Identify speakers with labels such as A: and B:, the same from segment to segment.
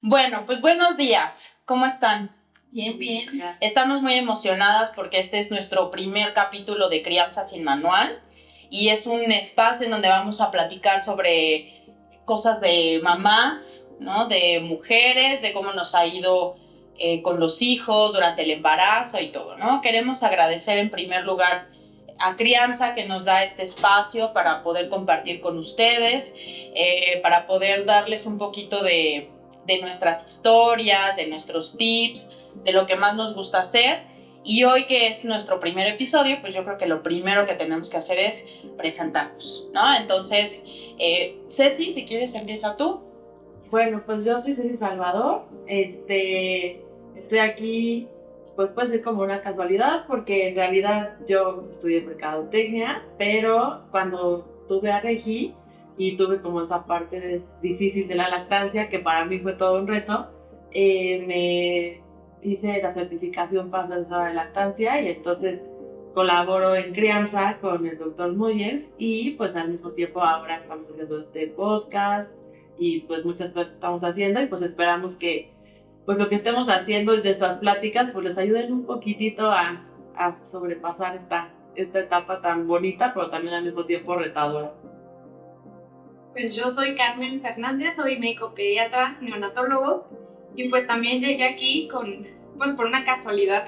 A: Bueno, pues buenos días. ¿Cómo están?
B: Bien.
A: Estamos muy emocionadas porque este es nuestro primer capítulo de Crianza sin Manual y es un espacio en donde vamos a platicar sobre cosas de mamás, ¿no? De mujeres, de cómo nos ha ido con los hijos durante el embarazo y todo, ¿no? Queremos agradecer en primer lugar a Crianza que nos da este espacio para poder compartir con ustedes, para poder darles un poquito de nuestras historias, de nuestros tips, de lo que más nos gusta hacer. Y hoy que es nuestro primer episodio, pues yo creo que lo primero que tenemos que hacer es presentarnos, ¿no? Entonces, Ceci, si quieres empieza tú.
B: Bueno, pues yo soy Ceci Salvador. Estoy aquí, pues puede ser como una casualidad, porque en realidad yo estudié mercadotecnia, pero cuando tuve a Regi y tuve como esa parte difícil de la lactancia, que para mí fue todo un reto, me hice la certificación para asesora de lactancia y entonces colaboro en crianza con el doctor Moyers y pues al mismo tiempo ahora estamos haciendo este podcast y pues muchas cosas que estamos haciendo y pues esperamos que pues lo que estemos haciendo en nuestras pláticas pues les ayuden un poquitito a sobrepasar esta etapa tan bonita pero también al mismo tiempo retadora.
C: Pues yo soy Carmen Fernández, soy médico pediatra, neonatólogo y pues también llegué aquí pues por una casualidad.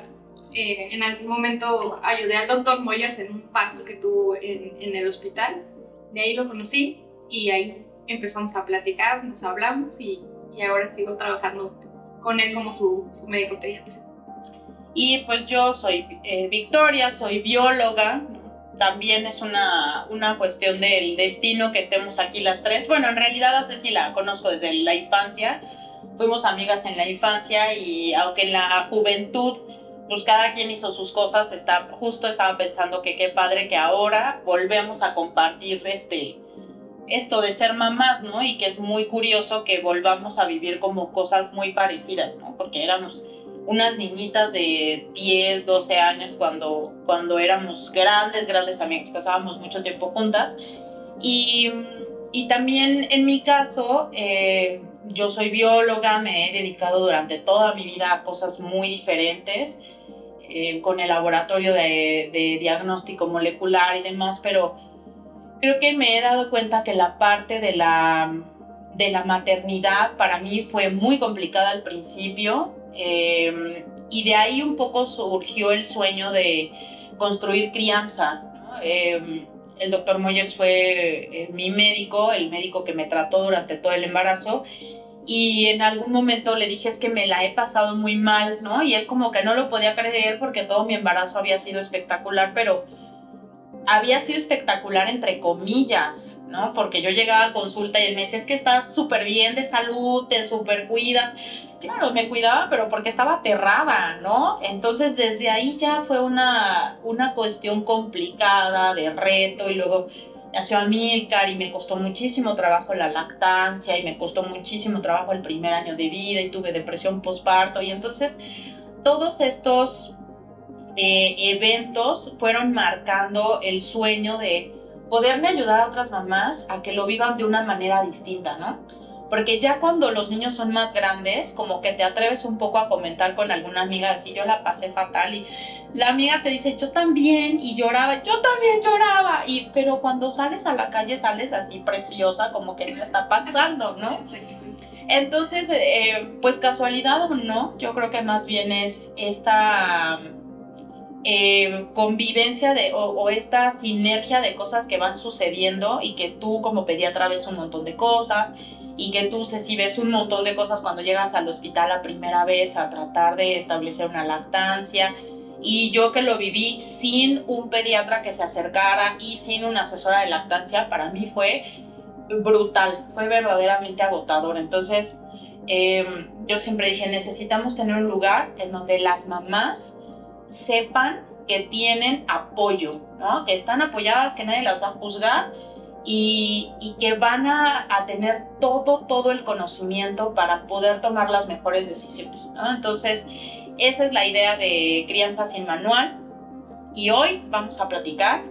C: En algún momento ayudé al doctor Moyers en un parto que tuvo en el hospital, de ahí lo conocí y ahí empezamos a platicar, nos hablamos y ahora sigo trabajando con él como su médico pediatra.
A: Y pues yo soy Victoria, soy bióloga, ¿no? También es una cuestión del destino que estemos aquí las tres. Bueno, en realidad a Ceci la conozco desde la infancia, fuimos amigas en la infancia y aunque en la juventud pues cada quien hizo sus cosas, justo estaba pensando que qué padre que ahora volvemos a compartir esto de ser mamás, ¿no? Y que es muy curioso que volvamos a vivir como cosas muy parecidas, ¿no? Porque éramos unas niñitas de 10, 12 años cuando éramos grandes amigas, pasábamos mucho tiempo juntas. Y también en mi caso, yo soy bióloga, me he dedicado durante toda mi vida a cosas muy diferentes, con el laboratorio de diagnóstico molecular y demás, pero creo que me he dado cuenta que la parte de la maternidad para mí fue muy complicada al principio, y de ahí un poco surgió el sueño de construir crianza, ¿no? El doctor Moyers fue mi médico, el médico que me trató durante todo el embarazo, y en algún momento le dije es que me la he pasado muy mal, ¿no? Y él como que no lo podía creer porque todo mi embarazo había sido espectacular, pero había sido espectacular entre comillas, ¿no? Porque yo llegaba a consulta y él me decía, es que estás súper bien de salud, te súper cuidas. Claro, me cuidaba, pero porque estaba aterrada, ¿no? Entonces desde ahí ya fue una cuestión complicada, de reto, y luego nació Amílcar y me costó muchísimo trabajo la lactancia y me costó muchísimo trabajo el primer año de vida y tuve depresión postparto y entonces todos estos eventos fueron marcando el sueño de poderle ayudar a otras mamás a que lo vivan de una manera distinta, ¿no? Porque ya cuando los niños son más grandes, como que te atreves un poco a comentar con alguna amiga, así yo la pasé fatal y la amiga te dice, yo también, y lloraba, yo también lloraba, pero cuando sales a la calle sales así preciosa, como que no está pasando, ¿no? Entonces, pues casualidad o no, yo creo que más bien es esta convivencia o esta sinergia de cosas que van sucediendo y que tú como pediatra ves un montón de cosas y que tú, Ceci, ves un montón de cosas cuando llegas al hospital la primera vez a tratar de establecer una lactancia, y yo que lo viví sin un pediatra que se acercara y sin una asesora de lactancia, para mí fue brutal, fue verdaderamente agotador. Entonces yo siempre dije, necesitamos tener un lugar en donde las mamás sepan que tienen apoyo, ¿no? Que están apoyadas, que nadie las va a juzgar y que van a tener todo el conocimiento para poder tomar las mejores decisiones, ¿no? Entonces, esa es la idea de Crianza sin Manual y hoy vamos a platicar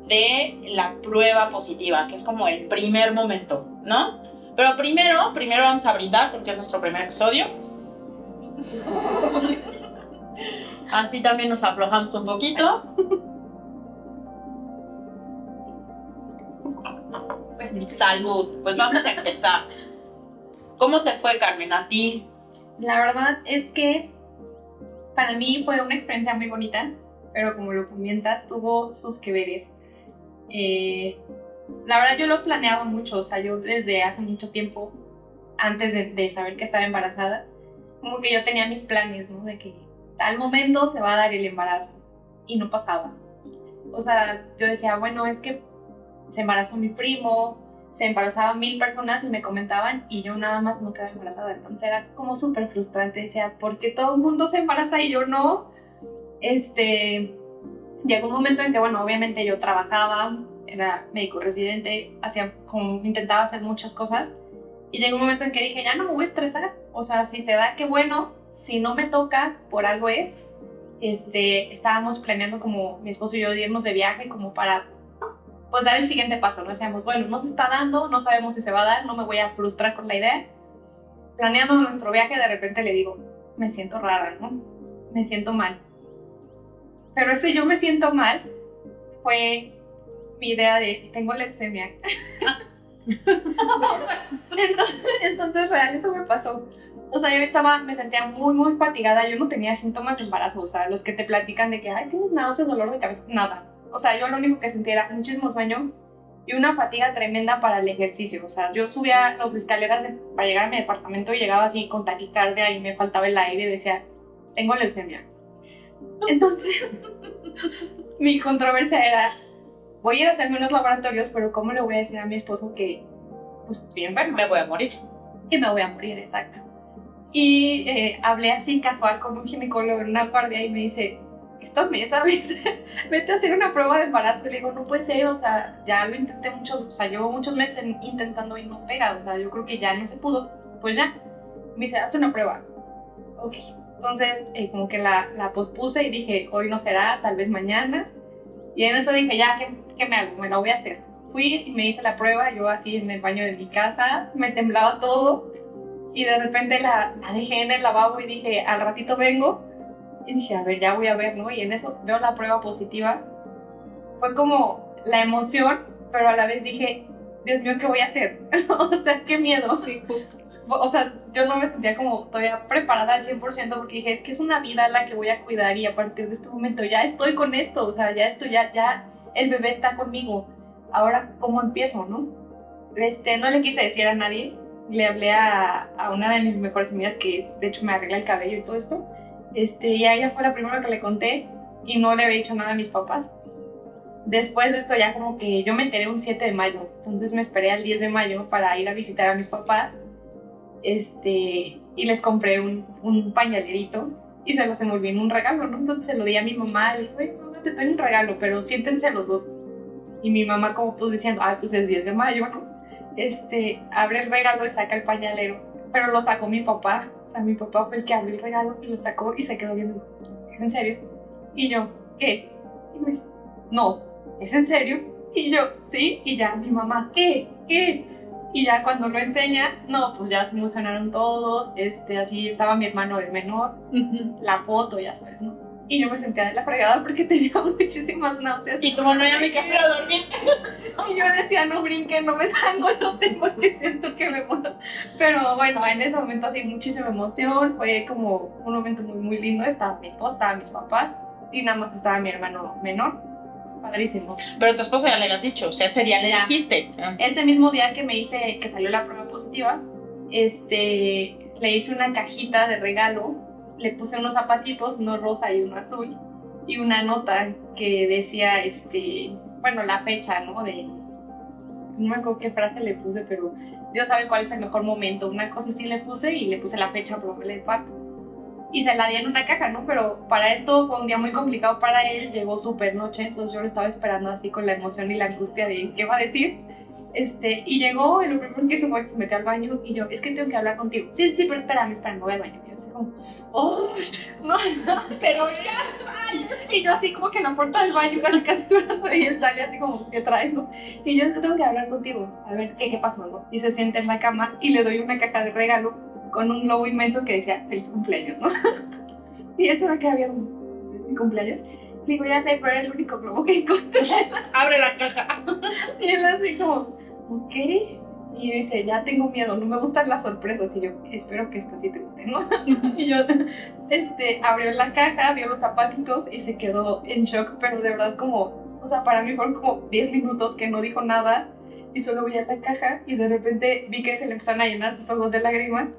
A: de la prueba positiva, que es como el primer momento, ¿no? Pero primero vamos a brindar porque es nuestro primer episodio. Así también nos aflojamos un poquito. Pues salud. Pues vamos a empezar. ¿Cómo te fue, Carmen, a ti?
C: La verdad es que para mí fue una experiencia muy bonita, pero como lo comentas, tuvo sus que veres. La verdad yo lo planeaba mucho, o sea, yo desde hace mucho tiempo, antes de saber que estaba embarazada, como que yo tenía mis planes, ¿no? De que tal momento se va a dar el embarazo, y no pasaba. O sea, yo decía, bueno, es que se embarazó mi primo, se embarazaban 1000 personas y me comentaban y yo nada más no quedaba embarazada, entonces era como súper frustrante, decía, ¿por qué todo el mundo se embaraza y yo no? Llegó un momento en que, bueno, obviamente yo trabajaba, era médico residente, intentaba hacer muchas cosas y llegó un momento en que dije, ya no me voy a estresar, o sea, si se da, qué bueno, si no me toca, por algo es. Estábamos planeando como mi esposo y yo irnos de viaje como para pues dar el siguiente paso, ¿no? Decíamos, bueno, no se está dando, no sabemos si se va a dar, no me voy a frustrar con la idea. Planeando nuestro viaje, de repente le digo, me siento rara, ¿no? Me siento mal. Pero ese yo me siento mal fue mi idea de, tengo leucemia. entonces real, eso me pasó. O sea, me sentía muy, muy fatigada, yo no tenía síntomas de embarazo, o sea, los que te platican de que, ay, tienes náuseas, dolor de cabeza, nada. O sea, yo lo único que sentía era muchísimo sueño y una fatiga tremenda para el ejercicio. O sea, yo subía las escaleras para llegar a mi departamento y llegaba así con taquicardia y me faltaba el aire y decía, tengo leucemia. Entonces, mi controversia era, voy a ir a hacerme unos laboratorios, pero ¿cómo le voy a decir a mi esposo que, pues, estoy enferma?
A: Me voy a morir.
C: Que me voy a morir, exacto. Y hablé así casual con un ginecólogo en una guardia y me dice, ¿estás bien, sabes? Vete a hacer una prueba de embarazo. Y le digo, no puede ser, o sea, ya lo intenté llevo muchos meses intentando y no pega, o sea, yo creo que ya no se pudo, pues ya. Me dice, hazte una prueba. Ok, entonces como que la pospuse y dije, hoy no será, tal vez mañana. Y en eso dije, ya, ¿qué me hago? Me la voy a hacer. Fui y me hice la prueba, yo así en el baño de mi casa, me temblaba todo. Y de repente la dejé en el lavabo y dije, al ratito vengo. Y dije, a ver, ya voy a ver, ¿no? Y en eso veo la prueba positiva. Fue como la emoción, pero a la vez dije, Dios mío, ¿qué voy a hacer? O sea, qué miedo.
A: Sí, justo.
C: O sea, yo no me sentía como todavía preparada al 100% porque dije, es que es una vida la que voy a cuidar y a partir de este momento ya estoy con esto, o sea, ya el bebé está conmigo. Ahora, ¿cómo empiezo, no? No le quise decir a nadie. Le hablé a una de mis mejores amigas que de hecho me arregla el cabello y todo esto. Y a ella fue la primera que le conté y no le había dicho nada a mis papás. Después de esto ya como que yo me enteré un 7 de mayo, entonces me esperé al 10 de mayo para ir a visitar a mis papás. Y les compré un pañalerito y se los envolví en un regalo, ¿no? Entonces se lo di a mi mamá, le dije, oye, mamá, te traigo un regalo, pero siéntense los dos. Y mi mamá como pues diciendo, ay, pues es 10 de mayo, ¿no? Abre el regalo y saca el pañalero, pero lo sacó mi papá, o sea, mi papá fue el que abrió el regalo y lo sacó y se quedó viendo, ¿es en serio? Y yo, ¿qué? Y me dice, no, ¿es en serio? Y yo, sí, y ya mi mamá, ¿qué? Y ya cuando lo enseña, no, pues ya se emocionaron todos, así estaba mi hermano el menor, la foto, ya sabes, ¿no? Y yo me sentía de la fregada porque tenía muchísimas náuseas.
A: Y tu mano ya me quiero dormir.
C: Y yo decía, no brinquen, no me sangoloten porque siento que me muero. Pero bueno, en ese momento así muchísima emoción, fue como un momento muy, muy lindo. Estaba mi esposa, estaban mis papás y nada más estaba mi hermano menor. Padrísimo.
A: Pero tu esposo ya le habías dicho, o sea, ese día le dijiste.
C: Ese mismo día que salió la prueba positiva, le hice una cajita de regalo, le puse unos zapatitos, uno rosa y uno azul, y una nota que decía, bueno, la fecha, ¿no? No me acuerdo qué frase le puse, pero Dios sabe cuál es el mejor momento. Una cosa así le puse y le puse la fecha probable de parto. y se la di en una caja, ¿no? Pero para esto fue un día muy complicado para él, llegó súper noche, entonces yo lo estaba esperando así con la emoción y la angustia de qué va a decir. Y llegó, y lo primero que hizo fue que se metió al baño y yo, es que tengo que hablar contigo. Sí, sí, pero espérame, voy al baño. Y yo así como, oh, no, pero ya sal. Y yo así como que en la puerta del baño casi esperando y él sale así como, ¿qué traes, no? Y yo tengo que hablar contigo, a ver, ¿qué pasó, no? Y se sienta en la cama y le doy una caja de regalo con un globo inmenso que decía, feliz cumpleaños, ¿no? Y él se me queda viendo, ¿mi cumpleaños? Le digo, ya sé, pero era el único globo que encontré.
A: Abre la caja.
C: Y él así como, ok. Y dice, ya tengo miedo, no me gustan las sorpresas. Y yo, espero que esté así triste, ¿no? Y yo, abrió la caja, vio los zapatitos y se quedó en shock, pero de verdad como, o sea, para mí fueron como 10 minutos que no dijo nada y solo veía la caja y de repente vi que se le empezaron a llenar sus ojos de lágrimas.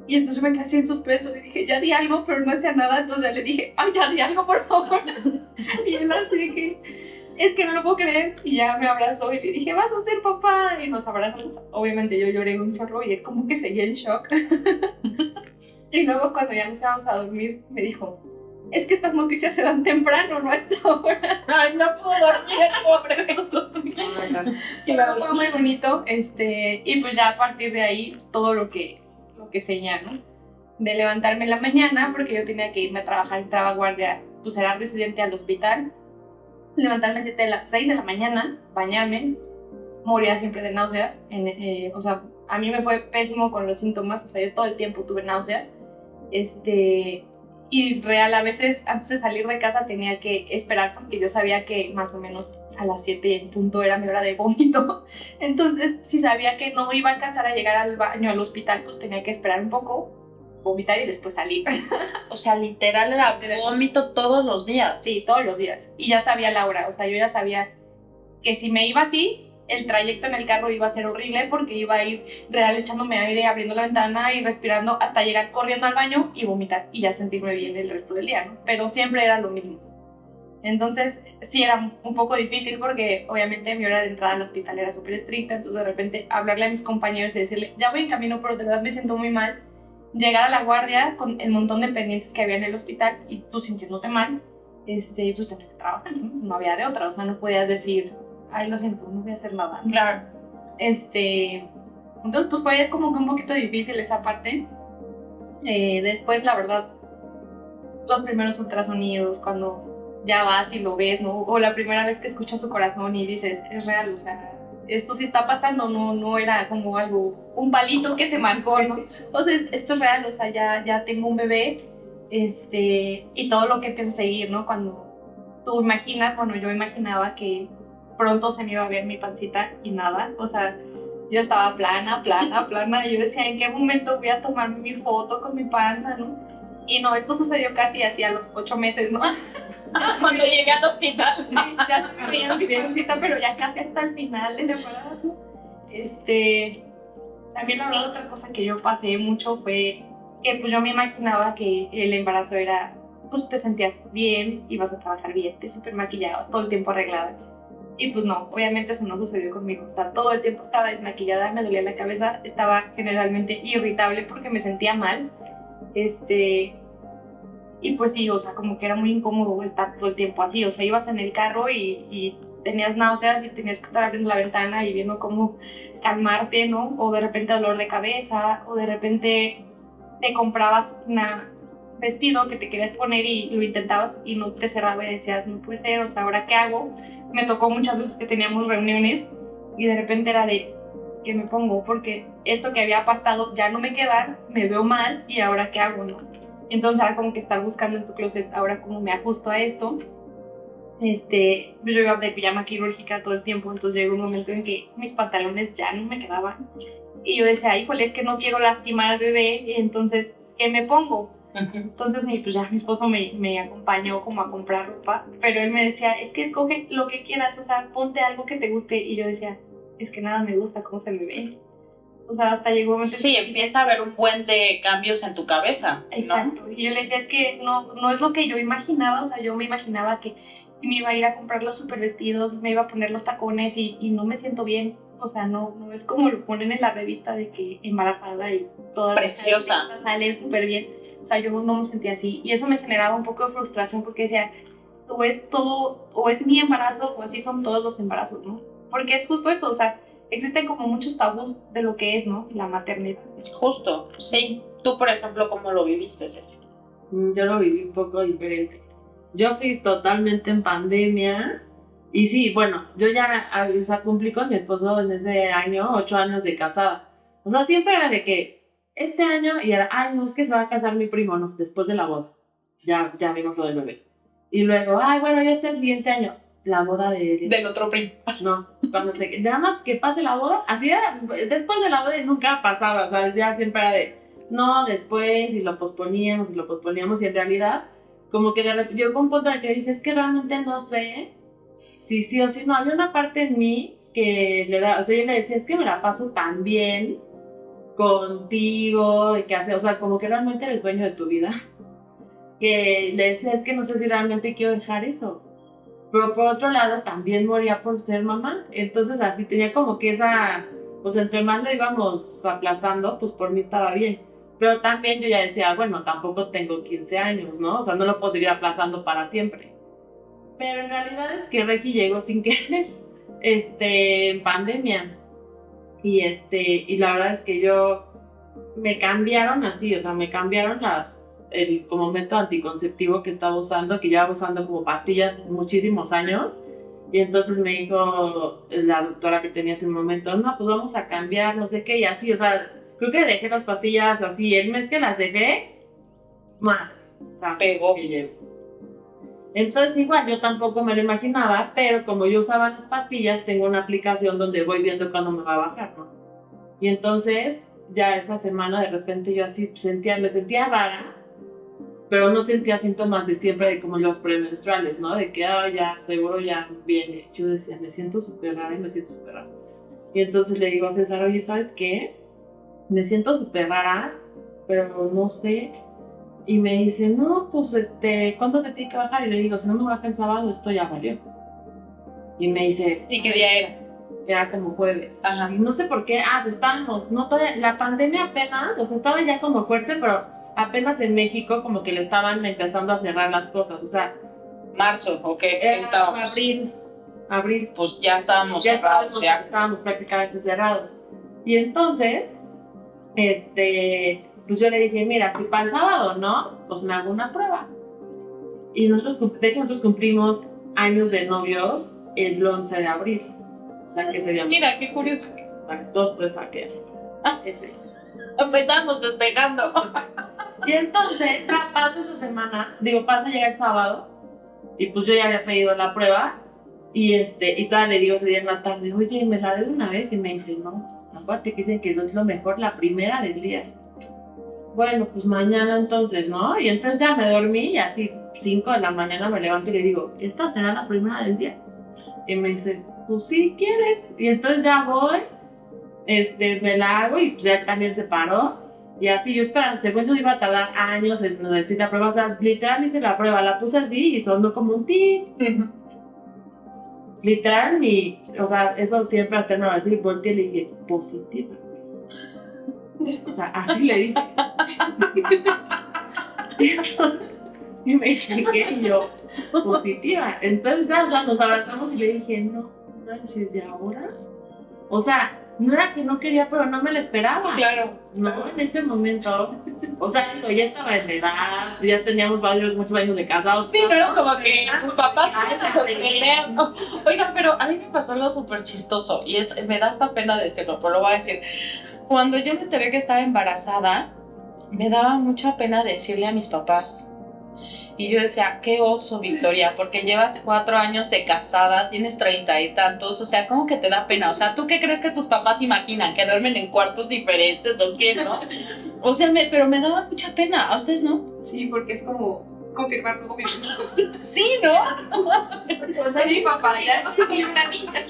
C: Y entonces me quedé así en suspenso y dije, ya di algo, pero no hacía nada. Entonces ya le dije, ay, ya di algo, por favor. Y él así de que, es que no lo puedo creer. Y ya me abrazó y le dije, vas a ser papá. Y nos abrazamos. Obviamente yo lloré un chorro y él como que seguía en shock. Y luego cuando ya nos íbamos a dormir, me dijo, es que estas noticias se dan temprano, no a esta hora.
A: Ay, no puedo dormir, pobre.
C: Claro, fue muy bonito. Y pues ya a partir de ahí, todo lo que seguía, ¿no? De levantarme en la mañana, porque yo tenía que irme a trabajar, entraba guardia, pues era residente al hospital. Levantarme a 6 de la mañana, bañarme, moría siempre de náuseas. O sea, a mí me fue pésimo con los síntomas, o sea, yo todo el tiempo tuve náuseas. Y real, a veces antes de salir de casa tenía que esperar porque yo sabía que más o menos a las 7 en punto era mi hora de vómito. Entonces, si sabía que no iba a alcanzar a llegar al baño, al hospital, pues tenía que esperar un poco, vomitar y después salir.
A: O sea, literal era vómito todos los días.
C: Sí, todos los días. Y ya sabía la hora, o sea, yo ya sabía que si me iba así, el trayecto en el carro iba a ser horrible porque iba a ir real echándome aire, abriendo la ventana y respirando hasta llegar corriendo al baño y vomitar y ya sentirme bien el resto del día, ¿no? Pero siempre era lo mismo. Entonces sí era un poco difícil porque obviamente mi hora de entrada al hospital era súper estricta, entonces de repente hablarle a mis compañeros y decirle, ya voy en camino pero de verdad me siento muy mal, llegar a la guardia con el montón de pendientes que había en el hospital y tú sintiéndote mal, pues tenías que trabajar, ¿no? No había de otra, o sea, no podías decir, ay, lo siento, no voy a hacer nada.
A: Claro.
C: Entonces, pues fue como que un poquito difícil esa parte. Después, la verdad, los primeros ultrasonidos, cuando ya vas y lo ves, ¿no? O la primera vez que escuchas su corazón y dices, es real, o sea, esto sí está pasando, no era como algo, un palito que se marcó, ¿no? Entonces, esto es real, o sea, ya tengo un bebé, y todo lo que empieza a seguir, ¿no? Cuando tú imaginas, bueno, yo imaginaba que pronto se me iba a ver mi pancita y nada, o sea, yo estaba plana, y yo decía, ¿en qué momento voy a tomarme mi foto con mi panza, no? Y no, esto sucedió casi así a los 8 meses, ¿no?
A: Cuando llegué al hospital.
C: Sí, ya se me veía mi pancita, pero ya casi hasta el final del embarazo. También la verdad otra cosa que yo pasé mucho fue que pues yo me imaginaba que el embarazo era, pues te sentías bien, ibas a trabajar bien, te súper maquillabas, todo el tiempo arreglada. Y pues no, obviamente eso no sucedió conmigo. O sea, todo el tiempo estaba desmaquillada, me dolía la cabeza, estaba generalmente irritable porque me sentía mal. Y pues sí, o sea, como que era muy incómodo estar todo el tiempo así. O sea, ibas en el carro y tenías náuseas y tenías que estar abriendo la ventana y viendo cómo calmarte, ¿no? O de repente dolor de cabeza, o de repente te comprabas un vestido que te querías poner y lo intentabas y no te cerraba y decías, no puede ser, o sea, ¿ahora qué hago? Me tocó muchas veces que teníamos reuniones y de repente era de, ¿qué me pongo? Porque esto que había apartado ya no me queda, me veo mal y ¿ahora qué hago, no? Entonces era como que estar buscando en tu closet, ¿ahora cómo me ajusto a esto? Yo iba de pijama quirúrgica todo el tiempo, entonces llegó un momento en que mis pantalones ya no me quedaban y yo decía, híjole, es que no quiero lastimar al bebé, entonces, ¿qué me pongo? Entonces pues ya mi esposo me acompañó como a comprar ropa, pero él me decía, es que escoge lo que quieras, o sea, ponte algo que te guste, y yo decía, es que nada me gusta cómo se me ve. O sea, hasta llegó un momento...
A: Sí, empieza a haber un buen de cambios en tu cabeza, ¿no?
C: Exacto, y yo le decía, es que no es lo que yo imaginaba, o sea, yo me imaginaba que me iba a ir a comprar los super vestidos, me iba a poner los tacones y no me siento bien. O sea, no es como lo ponen en la revista de que embarazada y todas
A: preciosa
C: las revistas salen súper bien. O sea, yo no me sentía así. Y eso me generaba un poco de frustración porque decía, o es todo, o es mi embarazo, o así son todos los embarazos, ¿no? Porque es justo esto, o sea, existen como muchos tabús de lo que es, ¿no? La maternidad.
A: Justo, sí. Tú, por ejemplo, ¿cómo lo viviste, Ceci?
B: Yo lo viví un poco diferente. Yo fui totalmente en pandemia. Y sí, bueno, yo ya, o sea, cumplí con mi esposo en ese año, 8 años de casada. O sea, siempre era de que este año, y era, ay, no, es que se va a casar mi primo, no, después de la boda. Ya vimos lo del bebé. Y luego, ay, bueno, ya está el siguiente año, la boda
A: Del otro primo.
B: No, cuando nada más que pase la boda, así era, después de la boda y nunca pasaba, o sea, ya siempre era de, no, después, y lo posponíamos, y en realidad, como que llegó un punto en el que dije, es que realmente no sé si sí o si no. Había una parte en mí que le da, o sea, yo le decía, es que me la paso tan bien contigo, y que hace, o sea, como que realmente eres dueño de tu vida, que le decía, es que no sé si realmente quiero dejar eso. Pero por otro lado, también moría por ser mamá. Entonces así tenía como que esa, pues entre más lo íbamos aplazando, pues por mí estaba bien. Pero también yo ya decía, bueno, tampoco tengo 15 años, ¿no? O sea, no lo puedo seguir aplazando para siempre. Pero en realidad es que Regi llegó sin querer, en pandemia. Y la verdad es que me cambiaron así, o sea, me cambiaron como método anticonceptivo que estaba usando, que llevaba usando como pastillas muchísimos años. Y entonces me dijo la doctora que tenía ese momento, no, pues vamos a cambiar, no sé qué, y así, o sea, creo que dejé las pastillas así. El mes que las dejé, o sea,
A: pegó.
B: Entonces igual yo tampoco me lo imaginaba, pero como yo usaba las pastillas, tengo una aplicación donde voy viendo cuándo me va a bajar, ¿no? Y entonces ya esa semana de repente yo así me sentía rara, pero no sentía síntomas de siempre, de como los premenstruales, ¿no? De que, ya, seguro ya viene. Yo decía, me siento súper rara y me siento súper rara. Y entonces le digo a César, oye, ¿sabes qué? Me siento súper rara, pero no sé. Y me dice, no, pues, ¿cuándo te tiene que bajar? Y le digo, si no me baja el sábado, esto ya valió. Y me dice...
A: ¿Y qué día era?
B: Era como jueves.
A: Ajá.
B: Y no sé por qué, pues estábamos, no todavía, la pandemia apenas, o sea, estaba ya como fuerte, pero apenas en México como que le estaban empezando a cerrar las cosas, o sea...
A: Marzo, ¿o qué?
B: Estábamos. Abril.
A: Pues ya estábamos cerrados.
B: Estábamos prácticamente cerrados. Y entonces, pues yo le dije, mira, si para el sábado no, pues me hago una prueba. Y nosotros, de hecho, nosotros cumplimos años de novios el 11 de abril. O sea, que sería...
A: Mira, qué curioso.
B: Todos pueden saber. Ese.
A: Estábamos festejando.
B: Y entonces, pasa esa semana, llega el sábado, y pues yo ya había pedido la prueba, y todavía le digo ese día en la tarde, oye, me la haré de una vez, y me dice, no, acuérdate que dicen que no es lo mejor la primera del día. Bueno, pues mañana entonces, ¿no? Y entonces ya me dormí, y así 5 de la mañana me levanto y le digo, ¿esta será la primera del día? Y me dice, pues sí, ¿quieres? Y entonces ya voy, me la hago, y pues ya también se paró. Y así yo esperaba, según yo iba a tardar años en decir la prueba, o sea, literal hice la prueba, la puse así y sonó como un tit. Literal, o sea, eso siempre hasta me lo va a decir, volteé y le dije, positiva. O sea, así le dije. Y me dice, ¿qué? Y yo, positiva. Entonces ya, o sea, nos abrazamos y le dije, no manches, ¿de ahora? O sea, no era que no quería, pero no me lo esperaba.
A: Claro.
B: No, en ese momento. O sea, ya estaba en edad, ya teníamos muchos años de casados.
A: Sí, no era como que tus papás se pelean. No. Oigan, pero a mí me pasó algo súper chistoso y me da hasta pena decirlo, pero lo voy a decir. Cuando yo me enteré que estaba embarazada, me daba mucha pena decirle a mis papás. Y yo decía, qué oso, Victoria, porque llevas 4 años de casada, tienes 30 y tantos, o sea, ¿cómo que te da pena? O sea, ¿tú qué crees que tus papás imaginan? ¿Que duermen en cuartos diferentes o qué, no? O sea, pero me daba mucha pena, ¿a ustedes no?
C: Sí, porque es como confirmar luego mis hijos.
A: Sí, ¿no?
C: Pues sí, papá, ya no soy una niña.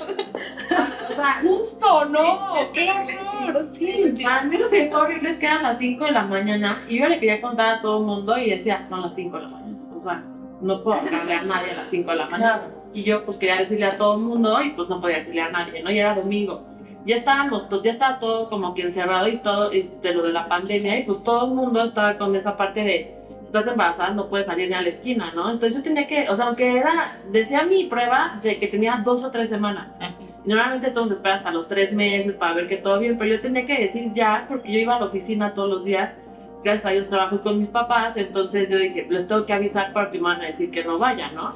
B: O sea,
A: justo, ¿no?
C: Sí, es terrible,
B: sí. A mí lo que fue horrible es que eran las 5 de la mañana y yo le quería contar a todo el mundo y decía, son las 5 de la mañana. O sea, no puedo hablarle a nadie a las 5 de la mañana. Y yo pues quería decirle a todo el mundo y pues no podía decirle a nadie, ¿no? Y era domingo. ya estaba todo como que encerrado y todo, lo de la pandemia, y pues todo el mundo estaba con esa parte de, estás embarazada, no puedes salir ni a la esquina, ¿no? Entonces yo tenía que, o sea, aunque decía mi prueba de que tenía 2 o 3 semanas. Normalmente todos esperan hasta los 3 meses para ver que todo bien, pero yo tenía que decir ya, porque yo iba a la oficina todos los días, gracias a Dios trabajo con mis papás, entonces yo dije, les tengo que avisar para que me van a decir que no vaya, ¿no?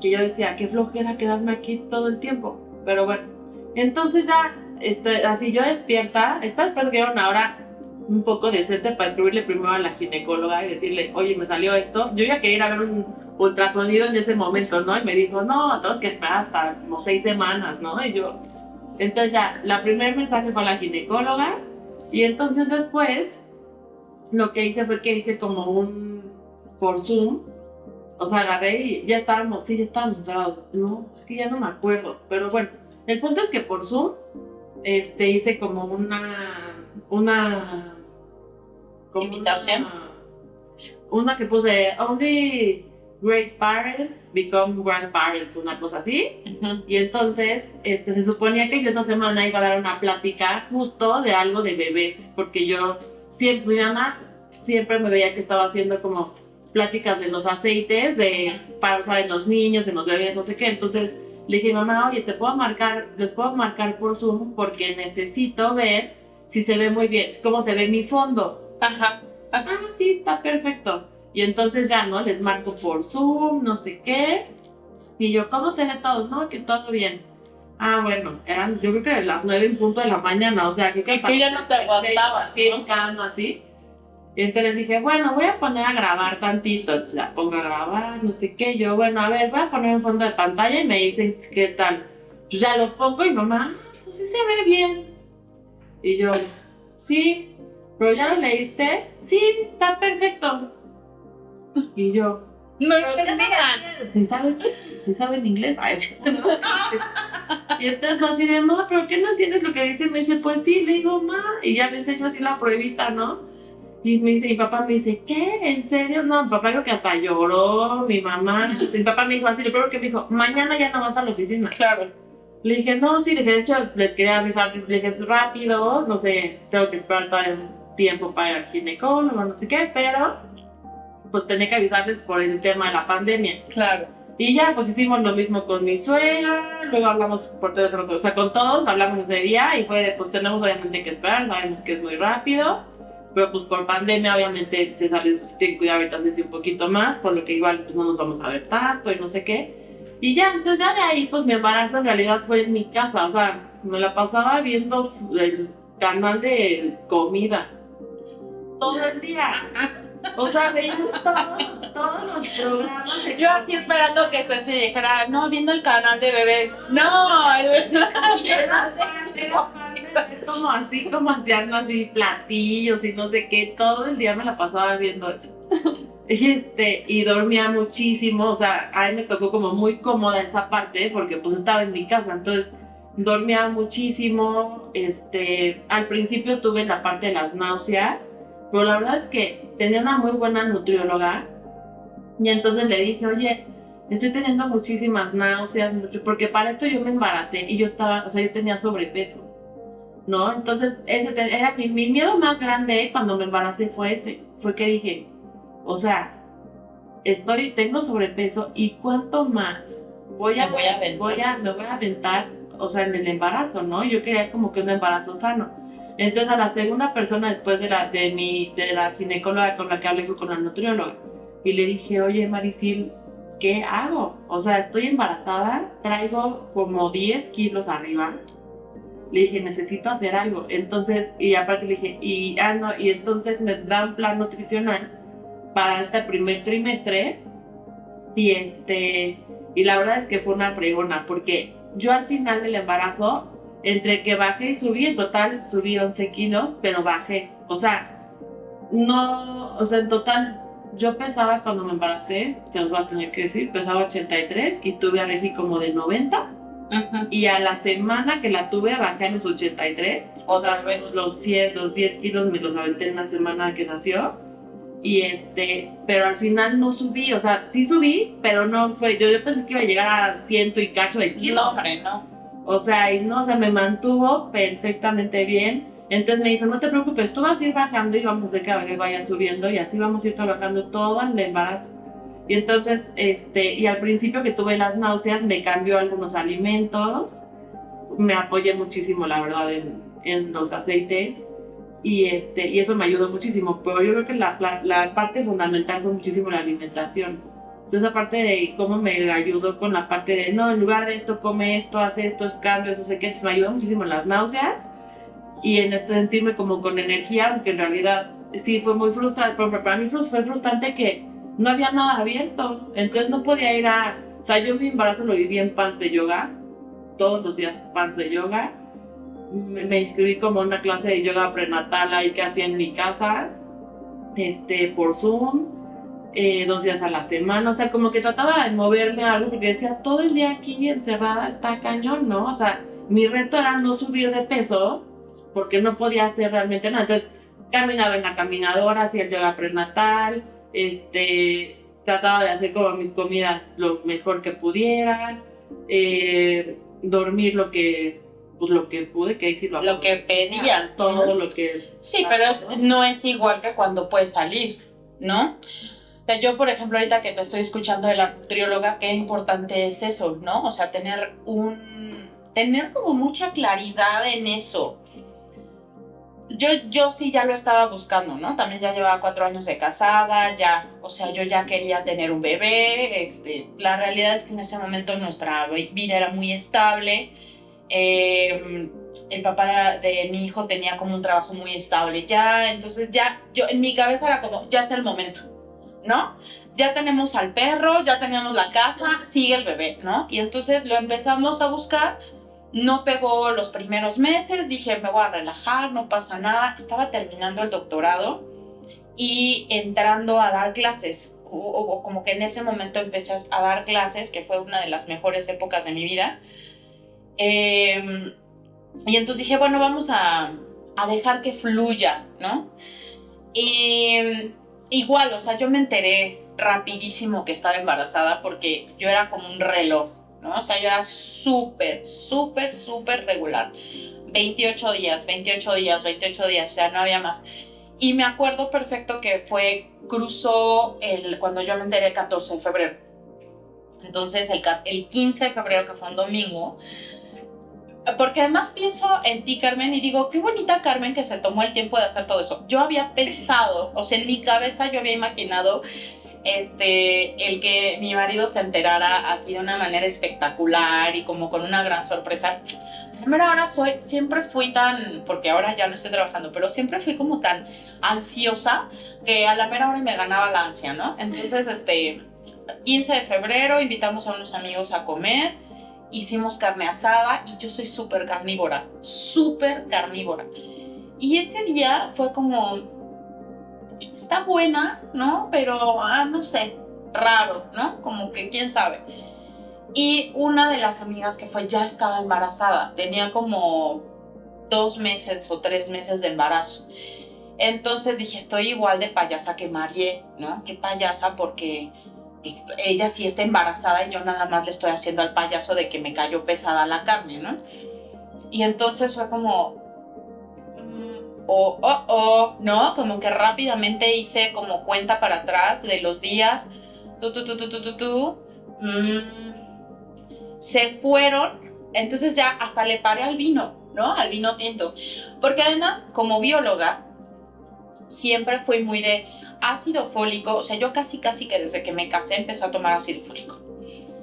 B: Que yo decía, qué flojera quedarme aquí todo el tiempo, pero bueno, entonces ya, así yo despierta, estaba esperando que era una hora un poco decente para escribirle primero a la ginecóloga y decirle, oye, me salió esto, yo ya quería ir a ver un ultrasonido en ese momento, ¿no? Y me dijo, no, tenemos que esperar hasta como 6 semanas, ¿no? Y yo, entonces ya, la primer mensaje fue a la ginecóloga, y entonces después, lo que hice fue que hice como por Zoom, o sea, agarré y ya estábamos encerrados, no, es que ya no me acuerdo, pero bueno, el punto es que por Zoom, hice como como
A: invitación.
B: Una que puse, only great parents become grandparents, una cosa así. Y entonces se suponía que yo esa semana iba a dar una plática justo de algo de bebés, porque mi mamá siempre me veía que estaba haciendo como pláticas de los aceites para usar en los niños, en los bebés, no sé qué. Entonces le dije, mamá, oye, les puedo marcar por Zoom porque necesito ver si se ve muy bien, cómo se ve mi fondo.
A: Ajá.
B: Ah, sí, está perfecto. Y entonces ya, ¿no? Les marco por Zoom, no sé qué. Y yo, ¿cómo se ve todo? No, que todo bien. Ah, bueno, yo creo que las 9 en punto de la mañana, o sea, que
A: tú ya no te aguantabas,
B: así en cama, así. Y entonces dije, bueno, voy a poner a grabar tantito. Entonces la pongo a grabar, no sé qué. Yo, bueno, a ver, voy a poner un fondo de pantalla y me dicen, ¿qué tal? Pues ya lo pongo y mamá, pues sí se ve bien. Y yo, sí, ¿pero ya lo leíste? Sí, está perfecto. Y yo,
A: no entendían.
B: ¿Sí saben inglés? Ay, y entonces fue así de, ma, ¿pero qué no entiendes lo que dice? Me dice, pues sí, le digo, ma, y ya me enseñó así la pruebita, ¿no? Y mi papá me dice, ¿qué? ¿En serio? No, mi papá creo que hasta lloró, mi mamá. Mi papá me dijo así, lo primero que me dijo, mañana ya no vas a la oficina.
A: Claro.
B: Le dije, no, sí, le dije, de hecho, les quería avisar, le dije, es rápido, no sé, tengo que esperar todo el tiempo para ir al ginecólogo, no sé qué, pero pues tenía que avisarles por el tema de la pandemia.
A: Claro.
B: Y ya, pues hicimos lo mismo con mi suegra, luego hablamos por teléfono, o sea, con todos hablamos ese día y fue de, pues tenemos obviamente que esperar, sabemos que es muy rápido, pero pues por pandemia obviamente se tiene que cuidar ahorita un poquito más, por lo que igual pues no nos vamos a ver tanto y no sé qué. Y ya, entonces ya de ahí pues mi embarazo en realidad fue en mi casa, o sea, me la pasaba viendo el canal de comida todo el día. O sea, veía todos los programas.
A: Yo así esperando que se dijera, no, viendo el canal de bebés. No,
B: como hacían así platillos y no sé qué. Todo el día me la pasaba viendo eso. Y dormía muchísimo. O sea, a mí me tocó como muy cómoda esa parte porque pues estaba en mi casa. Entonces dormía muchísimo. Al principio tuve la parte de las náuseas. Pero la verdad es que tenía una muy buena nutrióloga y entonces le dije, oye, estoy teniendo muchísimas náuseas, porque para esto yo me embaracé y yo tenía sobrepeso, ¿no? Entonces ese era mi miedo más grande cuando me embaracé fue que dije, o sea, tengo sobrepeso y cuánto más me voy a aventar, o sea, en el embarazo, ¿no? Yo quería como que un embarazo sano. Entonces a la segunda persona después de la ginecóloga con la que hablé fue con la nutrióloga y le dije, oye Maricil, ¿qué hago? O sea, estoy embarazada, traigo como 10 kilos arriba. Le dije, necesito hacer algo. Entonces, y aparte le dije, y entonces me da un plan nutricional para este primer trimestre y la verdad es que fue una fregona porque yo al final del embarazo entre que bajé y subí, en total subí 11 kilos, pero bajé. O sea, en total, yo pesaba cuando me embaracé, se los voy a tener que decir, pesaba 83 y tuve a Regi como de 90.
A: Uh-huh.
B: Y a la semana que la tuve, bajé a los 83.
A: Otra vez.
B: Los 10 kilos me los aventé en la semana que nació. Y pero al final no subí, o sea, sí subí, pero no fue, yo pensé que iba a llegar a 100 y cacho de kilos.
A: No, hombre, no.
B: O sea, y no, o sea, me mantuvo perfectamente bien. Entonces me dijo, no te preocupes, tú vas a ir bajando y vamos a hacer que la bebé vaya subiendo y así vamos a ir trabajando todo el embarazo. Y entonces, y al principio que tuve las náuseas, me cambió algunos alimentos, me apoyé muchísimo, la verdad, en los aceites y eso me ayudó muchísimo. Pero yo creo que la parte fundamental fue muchísimo la alimentación. Entonces, aparte de cómo me ayudó con la parte de, no, en lugar de esto, come esto, hace estos cambios, no sé qué, me ayudó muchísimo en las náuseas y en sentirme como con energía, aunque en realidad sí fue muy frustrante, pero para mí fue frustrante que no había nada abierto, entonces no podía ir o sea, yo mi embarazo lo viví en pants de yoga, todos los días pants de yoga, me inscribí como en una clase de yoga prenatal ahí que hacía en mi casa, por Zoom, 2 días a la semana, o sea, como que trataba de moverme a algo porque decía, todo el día aquí encerrada está cañón, ¿no? O sea, mi reto era no subir de peso porque no podía hacer realmente nada, entonces caminaba en la caminadora, hacía el yoga prenatal, trataba de hacer como mis comidas lo mejor que pudiera, dormir lo que pude, que ahí sí
A: lo que pedían.
B: todo lo que...
A: Sí, pero no es igual que cuando puedes salir, ¿no? O sea, yo, por ejemplo, ahorita que te estoy escuchando de la nutrióloga, qué importante es eso, ¿no? O sea, tener como mucha claridad en eso. Yo sí ya lo estaba buscando, ¿no? También ya llevaba 4 años de casada, o sea, yo ya quería tener un bebé, la realidad es que en ese momento nuestra vida era muy estable, el papá de mi hijo tenía como un trabajo muy estable ya, entonces ya, yo en mi cabeza era como, ya es el momento, ¿no? Ya tenemos al perro, ya tenemos la casa, sigue el bebé, ¿no? Y entonces lo empezamos a buscar. No pegó los primeros meses, dije, me voy a relajar, no pasa nada. Estaba terminando el doctorado y entrando a dar clases. O como que en ese momento empecé a dar clases, que fue una de las mejores épocas de mi vida. Y entonces dije, bueno, vamos a dejar que fluya, ¿no? Y igual, o sea, yo me enteré rapidísimo que estaba embarazada porque yo era como un reloj, ¿no? O sea, yo era súper regular. 28 días, 28 días, 28 días, ya no había más. Y me acuerdo perfecto que cruzó cuando yo me enteré el 14 de febrero. Entonces, el 15 de febrero, que fue un domingo, porque además pienso en ti, Carmen, y digo, qué bonita Carmen que se tomó el tiempo de hacer todo eso. Yo había pensado, o sea, en mi cabeza yo había imaginado el que mi marido se enterara así de una manera espectacular y como con una gran sorpresa. Pero ahora siempre fui tan, porque ahora ya no estoy trabajando, pero siempre fui como tan ansiosa que a la mera hora me ganaba la ansia, ¿no? Entonces, 15 de febrero invitamos a unos amigos a comer, hicimos carne asada y yo soy súper carnívora. Y ese día fue como, está buena, ¿no? Pero, no sé, raro, ¿no? Como que quién sabe. Y una de las amigas que fue ya estaba embarazada, tenía como 2 meses o 3 meses de embarazo. Entonces dije, estoy igual de payasa que Marie, ¿no? Qué payasa porque pues, ella sí está embarazada y yo nada más le estoy haciendo al payaso de que me cayó pesada la carne, ¿no? Y entonces fue como, ¿no? Como que rápidamente hice como cuenta para atrás de los días, se fueron, entonces ya hasta le paré al vino, ¿no? Al vino tinto, porque además como bióloga siempre fui muy de ácido fólico, o sea, yo casi que desde que me casé empecé a tomar ácido fólico.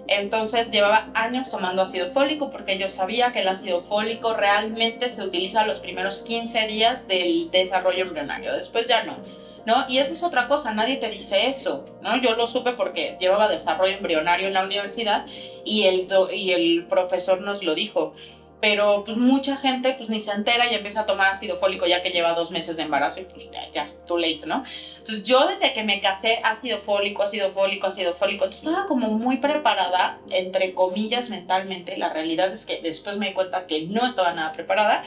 A: Entonces llevaba años tomando ácido fólico porque yo sabía que el ácido fólico realmente se utiliza los primeros 15 días del desarrollo embrionario, después ya no, ¿no? Y esa es otra cosa, nadie te dice eso, ¿no? Yo lo supe porque llevaba desarrollo embrionario en la universidad y el profesor nos lo dijo. Pero pues mucha gente pues ni se entera y empieza a tomar ácido fólico ya que lleva 2 meses de embarazo y pues ya, too late, ¿no? Entonces yo desde que me casé, ácido fólico, entonces estaba como muy preparada, entre comillas, mentalmente. La realidad es que después me di cuenta que no estaba nada preparada.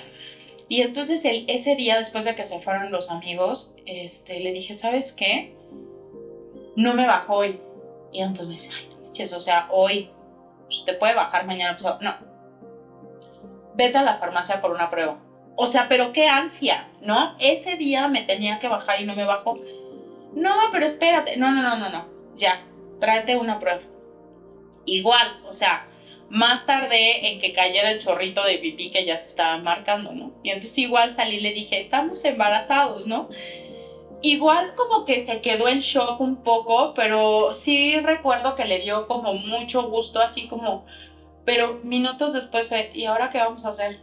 A: Y entonces ese día, después de que se fueron los amigos, le dije, ¿sabes qué? No me bajó hoy. Y entonces me dice, ay, no me eches, o sea, hoy pues, te puede bajar mañana pasado. No. vete a la farmacia por una prueba. O sea, pero qué ansia, ¿no? Ese día me tenía que bajar y no me bajó. No, pero espérate. No. Ya, tráete una prueba. Igual, o sea, más tardé en que cayera el chorrito de pipí que ya se estaba marcando, ¿no? Y entonces igual salí y le dije, estamos embarazados, ¿no? Igual como que se quedó en shock un poco, pero sí recuerdo que le dio como mucho gusto, así como, pero minutos después fue, ¿y ahora qué vamos a hacer?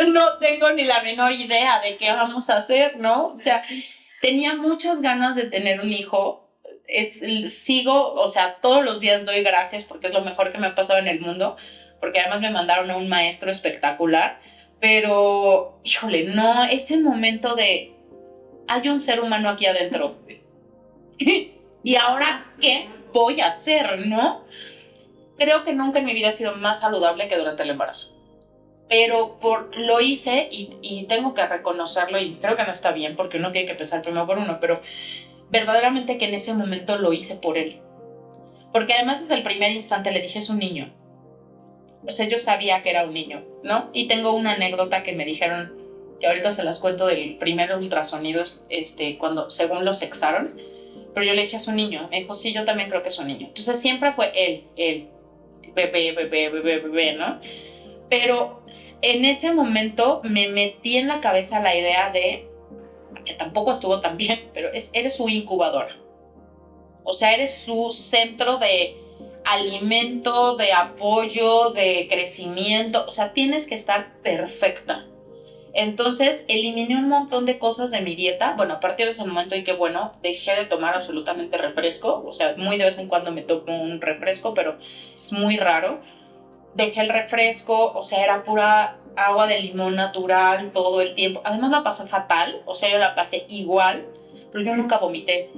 A: No tengo ni la menor idea de qué vamos a hacer, ¿no? O sea, tenía muchas ganas de tener un hijo. Sigo, o sea, todos los días doy gracias porque es lo mejor que me ha pasado en el mundo, porque además me mandaron a un maestro espectacular, pero, híjole, no, ese momento de, hay un ser humano aquí adentro, ¿y ahora qué voy a hacer, no? Creo que nunca en mi vida he sido más saludable que durante el embarazo. Pero lo hice y tengo que reconocerlo y creo que no está bien porque uno tiene que pensar primero por uno, pero verdaderamente que en ese momento lo hice por él. Porque además desde el primer instante le dije, es un niño. O sea, yo sabía que era un niño, ¿no? Y tengo una anécdota que me dijeron, que ahorita se las cuento del primer ultrasonido, cuando según lo sexaron, pero yo le dije, es un niño. Me dijo, sí, yo también creo que es un niño. Entonces siempre fue él, bebé, ¿no? Pero en ese momento me metí en la cabeza la idea de, que tampoco estuvo tan bien, pero eres su incubadora. O sea, eres su centro de alimento, de apoyo, de crecimiento. O sea, tienes que estar perfecta. Entonces, eliminé un montón de cosas de mi dieta. Bueno, a partir de ese momento, y qué bueno, dejé de tomar absolutamente refresco. O sea, muy de vez en cuando me tomo un refresco, pero es muy raro. Dejé el refresco, o sea, era pura agua de limón natural todo el tiempo. Además la pasé fatal, o sea, yo la pasé igual, pero yo nunca vomité,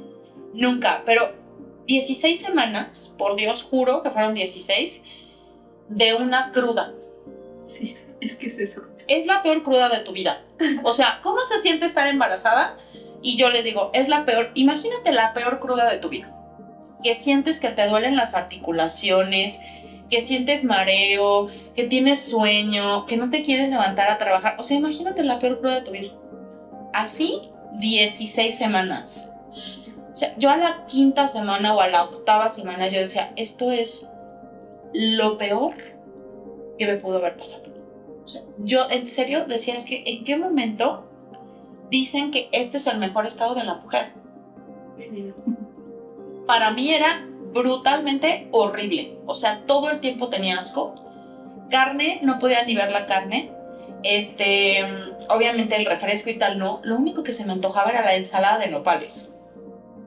A: nunca. Pero 16 semanas, por Dios, juro que fueron 16, de una cruda.
C: Sí, es que es eso.
A: Es la peor cruda de tu vida. O sea, ¿cómo se siente estar embarazada? Y yo les digo, es la peor, imagínate la peor cruda de tu vida. Que sientes que te duelen las articulaciones, que sientes mareo, que tienes sueño, que no te quieres levantar a trabajar. O sea, imagínate la peor cruda de tu vida. Así, 16 semanas. O sea, yo a la 5ª semana o a la 8ª semana yo decía, esto es lo peor que me pudo haber pasado. O sea, yo en serio decía, es que ¿en qué momento dicen que este es el mejor estado de la mujer? Para mí era brutalmente horrible. O sea, todo el tiempo tenía asco. Carne, no podía ni ver la carne. Obviamente el refresco y tal no. Lo único que se me antojaba era la ensalada de nopales.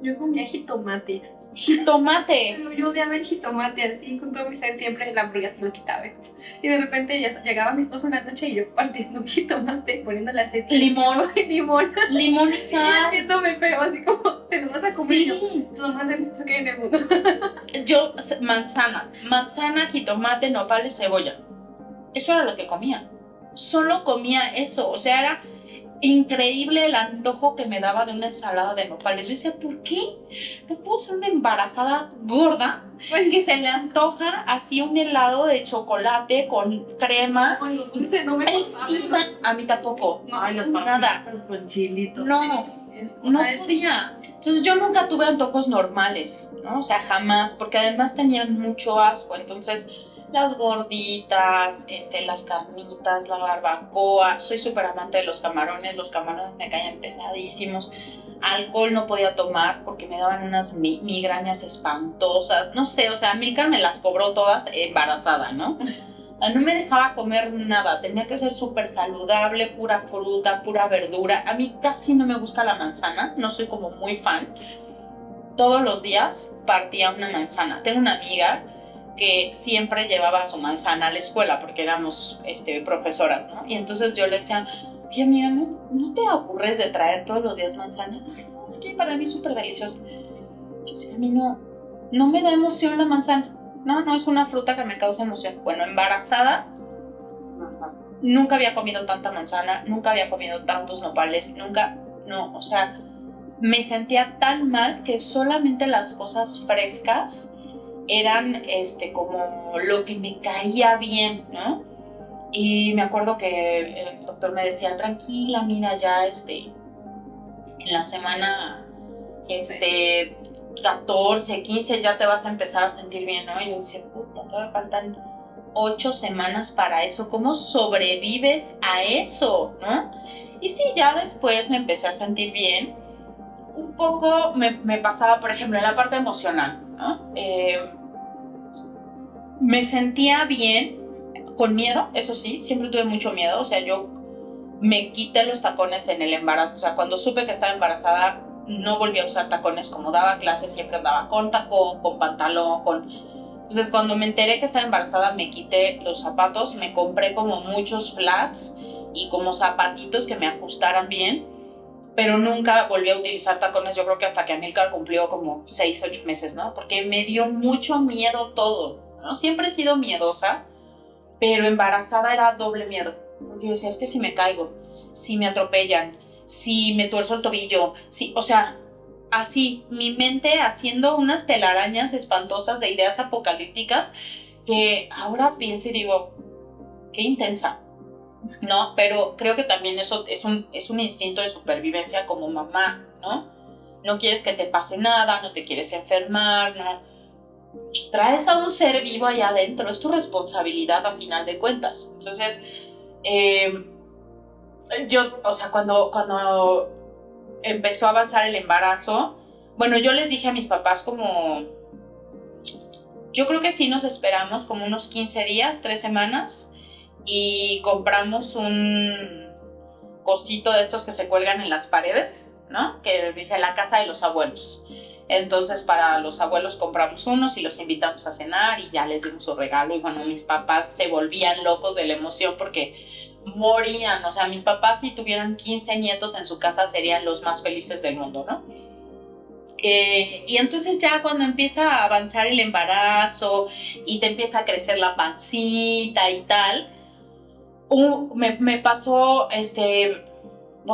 C: Yo comía jitomates.
A: ¡Jitomate!
C: Pero yo odiaba el jitomate así, con todo mi ser, siempre la hamburguesa se lo quitaba. Y de repente ya llegaba mi esposo en la noche y yo partiendo un jitomate, poniéndole aceite.
A: Limón.
C: Limón.
A: Limón y sal.
C: Viéndome feo, así como, te lo vas a comer.
A: Sí.
C: Yo, eso es lo más delicioso que hay en el mundo.
A: Yo, manzana, jitomate, nopales, cebolla. Eso era lo que comía. Solo comía eso. O sea, era increíble el antojo que me daba de una ensalada de nopales. Yo decía, ¿por qué no puedo ser una embarazada gorda que se le antoja así un helado de chocolate con crema?
C: Ay, lo dulce no me pasaba.
A: A mí tampoco.
C: No,
B: Ay, las
A: nada.
B: papitas con chilitos.
A: No,
C: O
A: no
C: sea, eso
A: podía. Entonces yo nunca tuve antojos normales, ¿no? O sea, jamás, porque además tenían mucho asco. Entonces, las gorditas, las carnitas, la barbacoa. Soy súper amante de los camarones me caían pesadísimos. Alcohol no podía tomar porque me daban unas migrañas espantosas. No sé, o sea, Milcar me las cobró todas embarazada, ¿no? No me dejaba comer nada, tenía que ser súper saludable, pura fruta, pura verdura. A mí casi no me gusta la manzana, no soy como muy fan. Todos los días partía una manzana. Tengo una amiga que siempre llevaba su manzana a la escuela porque éramos profesoras, ¿no? Y entonces yo le decía, oye amiga, ¿no te aburres de traer todos los días manzana? Ay, no, es que para mí es súper deliciosa. Yo decía, a mí no me da emoción la manzana. No es una fruta que me causa emoción. Bueno, embarazada, nunca había comido tanta manzana, nunca había comido tantos nopales, o sea, me sentía tan mal que solamente las cosas frescas eran como lo que me caía bien, ¿no? Y me acuerdo que el doctor me decía, tranquila, mira, ya en la semana 14, 15 ya te vas a empezar a sentir bien, ¿no? Y yo decía, puta, todavía faltan 8 semanas para eso. ¿Cómo sobrevives a eso, no? Y sí, ya después me empecé a sentir bien. Un poco me pasaba, por ejemplo, en la parte emocional, ¿no? Me sentía bien, con miedo, eso sí, siempre tuve mucho miedo. O sea, yo me quité los tacones en el embarazo. O sea, cuando supe que estaba embarazada, no volví a usar tacones. Como daba clases, siempre andaba con tacón, con pantalón, Entonces, cuando me enteré que estaba embarazada, me quité los zapatos, me compré como muchos flats y como zapatitos que me ajustaran bien, pero nunca volví a utilizar tacones. Yo creo que hasta que Amílcar cumplió como 6, 8 meses, ¿no? Porque me dio mucho miedo todo, ¿no? Siempre he sido miedosa, pero embarazada era doble miedo. Porque yo decía, es que si me caigo, si me atropellan, si me tuerzo el tobillo, o sea, así, mi mente haciendo unas telarañas espantosas de ideas apocalípticas que ahora pienso y digo, qué intensa, ¿no? Pero creo que también eso es un instinto de supervivencia como mamá, ¿no? No quieres que te pase nada, no te quieres enfermar, ¿no? Traes a un ser vivo allá adentro, es tu responsabilidad a final de cuentas. Entonces, yo, o sea, cuando empezó a avanzar el embarazo, bueno, yo les dije a mis papás como, yo creo que sí nos esperamos como unos 15 días, 3 semanas, y compramos un cosito de estos que se cuelgan en las paredes, ¿no? Que dice la casa de los abuelos. Entonces para los abuelos compramos unos y los invitamos a cenar y ya les dimos su regalo. Y bueno, mis papás se volvían locos de la emoción porque morían. O sea, mis papás si tuvieran 15 nietos en su casa serían los más felices del mundo, ¿no? Y entonces ya cuando empieza a avanzar el embarazo y te empieza a crecer la pancita y tal, me pasó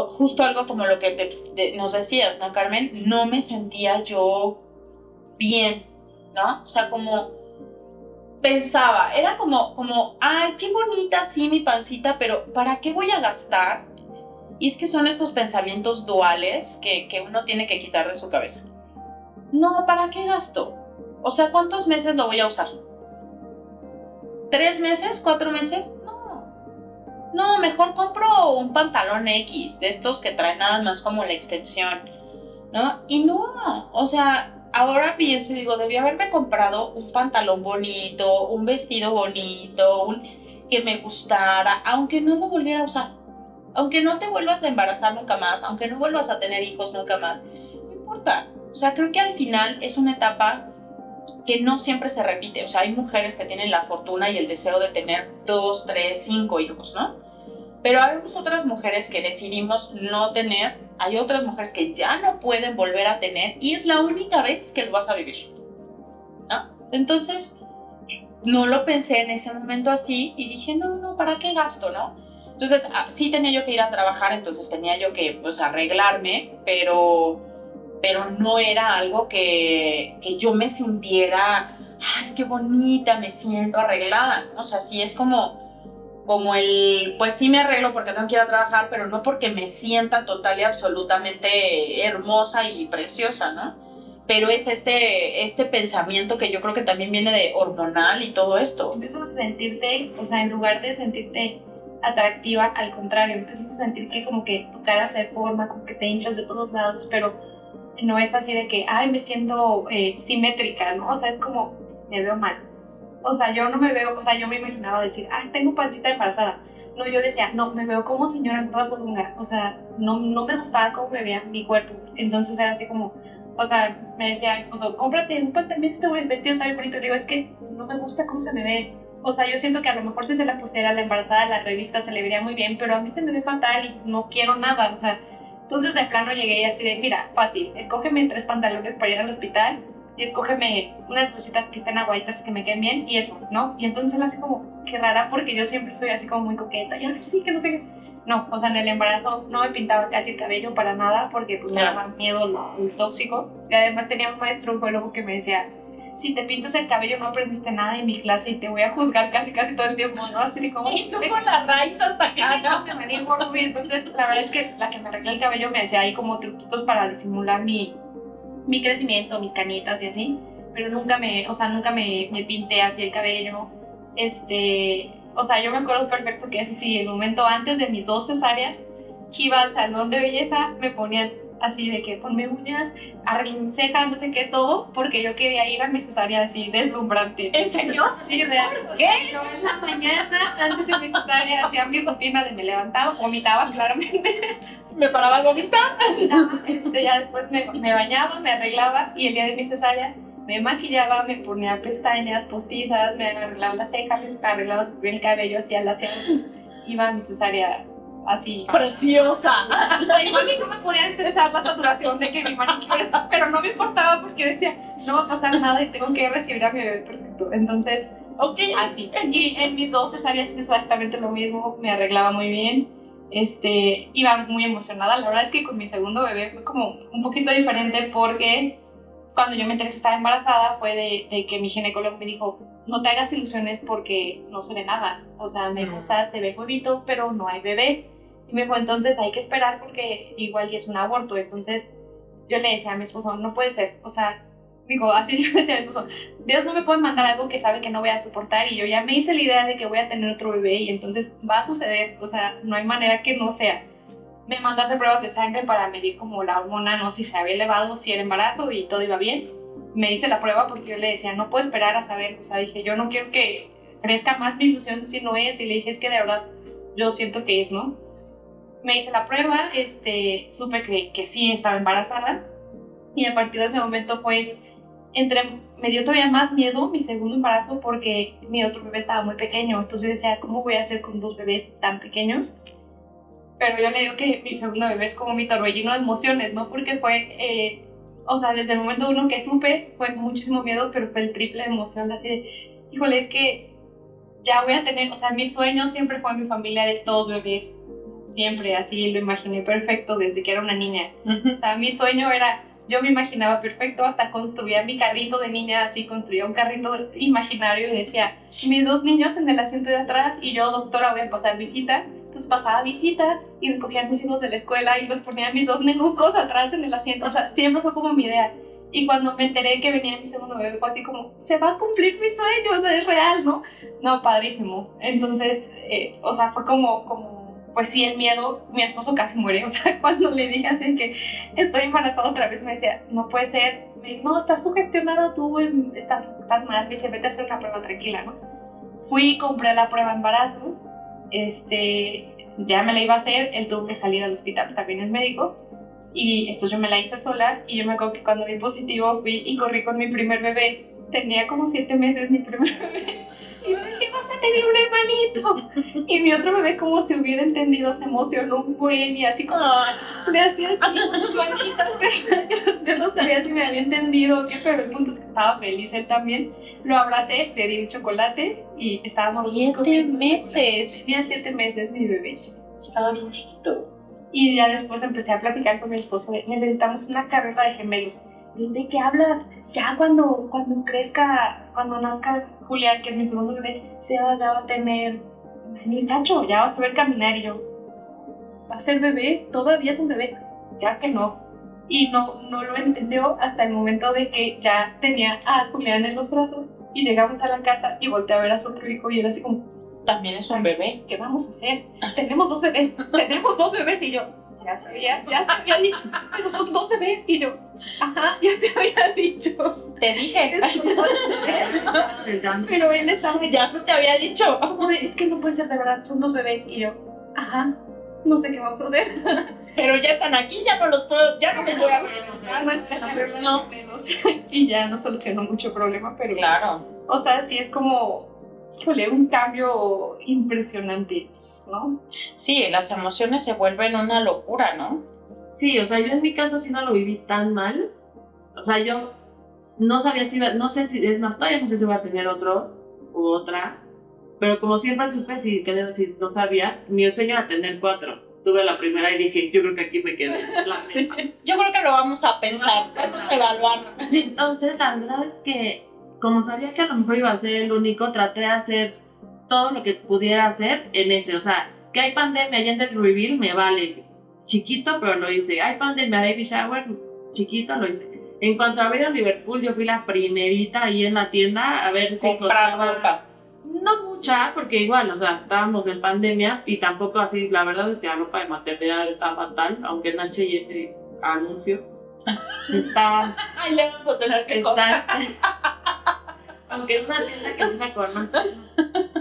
A: justo algo como lo que nos decías, ¿no, Carmen? No me sentía yo bien, ¿no? O sea, como pensaba, era como ay, qué bonita sí mi pancita, pero ¿para qué voy a gastar? Y es que son estos pensamientos duales que uno tiene que quitar de su cabeza. No, ¿para qué gasto? O sea, ¿cuántos meses lo voy a usar? ¿3 meses? ¿4 meses? No, mejor compro un pantalón X, de estos que traen nada más como la extensión, ¿no? Y no, o sea, ahora pienso y digo, debí haberme comprado un pantalón bonito, un vestido bonito, que me gustara, aunque no lo volviera a usar. Aunque no te vuelvas a embarazar nunca más, aunque no vuelvas a tener hijos nunca más, no importa. O sea, creo que al final es una etapa que no siempre se repite. O sea, hay mujeres que tienen la fortuna y el deseo de tener 2, 3, 5 hijos, ¿no? Pero hay otras mujeres que decidimos no tener, hay otras mujeres que ya no pueden volver a tener y es la única vez que lo vas a vivir, ¿no? Entonces, no lo pensé en ese momento así y dije, no, ¿para qué gasto, no? Entonces, sí tenía yo que ir a trabajar, entonces tenía yo que pues, arreglarme, pero no era algo que yo me sintiera, ay, qué bonita, me siento arreglada. O sea, sí es como pues sí me arreglo porque tengo que ir a trabajar, pero no porque me sienta total y absolutamente hermosa y preciosa, ¿no? Pero es este pensamiento que yo creo que también viene de hormonal y todo esto.
C: Empiezas a sentirte, o sea, en lugar de sentirte atractiva, al contrario, empiezas a sentir que como que tu cara se deforma, como que te hinchas de todos lados, pero no es así de que, ay, me siento simétrica, ¿no? O sea, es como, me veo mal. O sea, yo no me veo, o sea, yo me imaginaba decir, ay, tengo pancita embarazada. No, yo decía, no, me veo como señora toda fodonga. O sea, no me gustaba cómo me veía mi cuerpo. Entonces era así como, o sea, me decía mi esposo, cómprate un pantalón, el vestido está bien bonito. Le digo, es que no me gusta cómo se me ve. O sea, yo siento que a lo mejor si se la pusiera la embarazada a la revista se le vería muy bien, pero a mí se me ve fatal y no quiero nada. O sea, entonces de plano llegué así de, mira, fácil, escógeme 3 pantalones para ir al hospital y escógeme unas blusitas que estén aguaditas y que me queden bien y eso, ¿no? Y entonces así como, qué rara, porque yo siempre soy así como muy coqueta, y ay, sí, que no sé qué. No, o sea, en el embarazo no me pintaba casi el cabello para nada porque pues me daba miedo lo tóxico. Y además tenía un maestro oncólogo que me decía, si te pintas el cabello no aprendiste nada en mi clase y te voy a juzgar casi todo el tiempo, ¿no? Así de como...
A: Y tú con la raíz hasta
C: Sí,
A: acá,
C: no, me venía por rubí. Entonces, la verdad es que la que me arregla el cabello me hacía ahí como truquitos para disimular mi crecimiento, mis canitas y así. Pero nunca me pinté así el cabello. O sea, yo me acuerdo perfecto que eso sí, el momento antes de mis 2 cesáreas, iba al salón de belleza, me ponían así de que ponme uñas, arreglé mis cejas, no sé qué, todo, porque yo quería ir a mi cesárea así deslumbrante.
A: ¿En serio?
C: Sí, real. O sea, yo en la mañana, antes de mi cesárea, hacía mi rutina de me levantaba, vomitaba claramente.
A: Me paraba a vomitar.
C: Ya después me bañaba, me arreglaba y el día de mi cesárea me maquillaba, me ponía pestañas postizas, me arreglaba las cejas, me arreglaba súper el cabello, hacía laseado, pues, iba a mi cesárea así.
A: Preciosa.
C: O sea, igual y no me podían censar la saturación de que mi manicure está, pero no me importaba porque decía, no va a pasar nada y tengo que recibir a mi bebé perfecto. Entonces,
A: Ok.
C: así. Y en mis 2 cesáreas es exactamente lo mismo, me arreglaba muy bien. Iba muy emocionada. La verdad es que con mi segundo bebé fue como un poquito diferente porque cuando yo me enteré que estaba embarazada fue de que mi ginecólogo me dijo, no te hagas ilusiones porque no se ve nada. O sea, se ve huevito, pero no hay bebé. Y me dijo, entonces hay que esperar porque igual y es un aborto. Entonces yo le decía a mi esposo, no puede ser. O sea, digo, así yo le decía a mi esposo, Dios no me puede mandar algo que sabe que no voy a soportar. Y yo ya me hice la idea de que voy a tener otro bebé y entonces va a suceder. O sea, no hay manera que no sea. Me mandó a hacer pruebas de sangre para medir como la hormona, no si se había elevado, si era embarazo y todo iba bien. Me hice la prueba porque yo le decía, no puedo esperar a saber. O sea, dije, yo no quiero que crezca más mi ilusión si no es. Y le dije, es que de verdad yo siento que es, ¿no? Me hice la prueba, supe que sí estaba embarazada. Y a partir de ese momento me dio todavía más miedo mi segundo embarazo porque mi otro bebé estaba muy pequeño. Entonces yo decía, ¿cómo voy a hacer con 2 bebés tan pequeños? Pero yo le digo que mi segundo bebé es como mi torbellino de emociones, ¿no? Porque fue, o sea, desde el momento 1 que supe, fue muchísimo miedo, pero fue el triple de emoción, así de, híjole, es que ya voy a tener, o sea, mi sueño siempre fue mi familia de 2 bebés, siempre, así lo imaginé perfecto desde que era una niña. O sea, mi sueño era, yo me imaginaba perfecto, hasta construía mi carrito de niña, así construía un carrito imaginario y decía, mis 2 niños en el asiento de atrás y yo, doctora, voy a pasar visita. Entonces pasaba visita y recogía a mis hijos de la escuela y los ponía a mis 2 nenucos atrás en el asiento. O sea, siempre fue como mi idea. Y cuando me enteré que venía mi segundo bebé, fue así como, se va a cumplir mi sueño, o sea, es real, ¿no? No, padrísimo. Entonces, o sea, fue como, pues sí, el miedo, mi esposo casi muere. O sea, cuando le dije así que estoy embarazada otra vez, me decía, no puede ser. Me dijo, no, estás sugestionada tú, estás mal. Me dice, vete a hacer una prueba tranquila, ¿no? Fui, compré la prueba de embarazo. Ya me la iba a hacer, él tuvo que salir al hospital, también es médico, y entonces yo me la hice sola. Y yo me acuerdo que cuando vi positivo fui y corrí con mi primer bebé. Tenía como 7 meses mi primer bebé y le dije, vas a tener un hermanito. Y mi otro bebé, como si hubiera entendido, se emocionó un buen y así como le hacía así con sus manitas. Yo no sabía si me había entendido o qué, pero el punto es que estaba feliz. Él también. Lo abracé, le di un chocolate y estábamos
A: 7 meses.
C: Tenía 7 meses mi bebé.
A: Estaba bien chiquito.
C: Y ya después empecé a platicar con mi esposo, necesitamos una carrera de gemelos. ¿De qué hablas? Ya cuando crezca, cuando nazca Julián, que es mi segundo bebé, ya va a tener un año y cacho, ya va a saber caminar. Y yo, ¿va a ser bebé? Todavía es un bebé. Ya que no. Y no lo entendió hasta el momento de que ya tenía a Julián en los brazos y llegamos a la casa y volteé a ver a su otro hijo y era así como,
A: también es un bebé.
C: ¿qué vamos a hacer? Tenemos 2 bebés, y yo, ya sabía, ya te había dicho, pero son 2 bebés. Y yo, ajá, ya te había dicho.
A: Te dije.
C: Pero él estaba
A: Ya se te había dicho.
C: como de, es que no puede ser, de verdad, son 2 bebés. Y yo, ajá, no sé qué vamos a hacer.
A: Pero ya están aquí, ya no los voy a hacer.
C: Nuestra carrera
A: No.
C: menos. Y ya no solucionó mucho problema, pero
A: Claro.
C: o sea, sí es como, híjole, un cambio impresionante, ¿no?
A: Sí, las emociones se vuelven una locura, ¿no?
B: Sí, o sea, yo en mi caso sí no lo viví tan mal. O sea, yo no sabía si no sé si, es más, todavía no sé si voy a tener otro u otra. Pero como siempre supe, si no sabía, mi sueño era tener 4. Tuve la primera y dije, yo creo que aquí me quedé.
A: Yo creo que lo vamos a pensar, vamos a evaluar.
B: Entonces, la verdad es que como sabía que a lo mejor iba a ser el único, traté de hacer todo lo que pudiera hacer en ese. O sea, que hay pandemia y en el reveal me vale. Chiquito, pero lo hice. Hay pandemia, baby shower, chiquito, lo hice. En cuanto a ver a Liverpool, yo fui la primerita ahí en la tienda a ver si
A: Comprar
B: encontraba-
A: ropa.
B: No mucha, porque igual, o sea, estábamos en pandemia y tampoco así, la verdad es que la ropa de maternidad está fatal, aunque en H&M anuncio. Está,
A: Ay, le vamos a tener que comprar.
B: aunque es una tienda que empieza con H.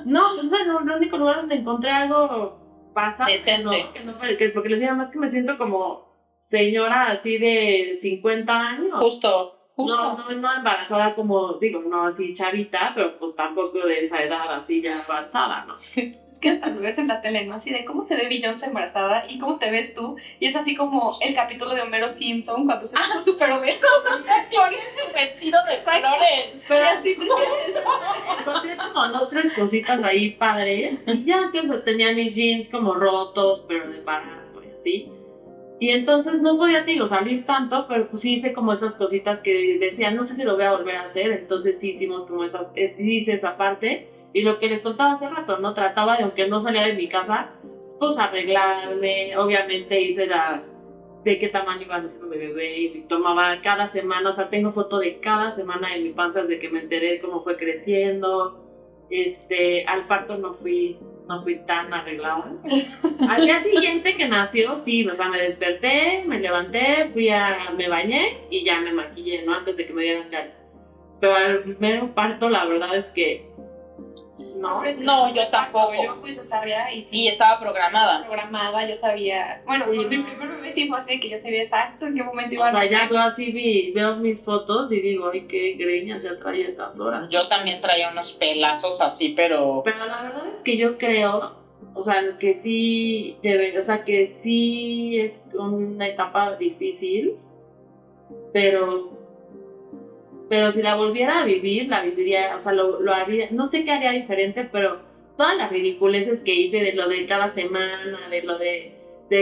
B: No, pues es el único lugar donde encontré algo pasable,
A: Decente.
B: ¿no? Que no, porque les digo más que me siento como señora así de 50 años.
A: Justo.
B: No embarazada como, digo, no así chavita, pero pues tampoco de esa edad así ya avanzada, ¿no?
A: Sí.
C: Es que hasta lo ves en la tele, ¿no? Así de cómo se ve Beyoncé embarazada y cómo te ves tú. Y es así como el capítulo de Homero Simpson cuando se puso súper obeso.
A: Pone su vestido de flores.
C: Y así te sientes.
B: Encontré como 2, 3 cositas ahí padres y ya entonces tenía mis jeans como rotos, pero de embarazo y así. Y entonces no podía, digo, salir tanto, pero pues sí hice como esas cositas que decía, no sé si lo voy a volver a hacer, entonces sí hicimos como hice esa parte. Y lo que les contaba hace rato, ¿no? Trataba de, aunque no salía de mi casa, pues arreglarme, obviamente hice de qué tamaño iba naciendo mi bebé y tomaba cada semana, o sea, tengo foto de cada semana de mi panza desde que me enteré de cómo fue creciendo. Al parto no fui tan arreglada. Al día siguiente que nació, sí, o sea, me desperté, me levanté, me bañé y ya me maquillé, ¿no? Antes de que me dieran ganas. Pero al primer parto, la verdad es que no.
A: No, yo tampoco.
C: Yo fui cesárea y sí.
A: Y estaba programada.
C: Programada, yo sabía. Bueno,
B: Sí,
C: con mi
B: no.
C: primer bebé sí fue así, que yo sabía exacto en qué momento iba
B: O
C: a
B: sea,
C: nacer.
B: ya yo así veo mis fotos y digo, ay, qué greñas ya traía esas horas.
A: Yo también traía unos pelazos así, pero
B: Pero la verdad es que yo creo, o sea, que sí que sí es una etapa difícil, pero si la volviera a vivir, la viviría, o sea, lo haría, no sé qué haría diferente, pero todas las ridiculeces que hice de lo de cada semana, de lo de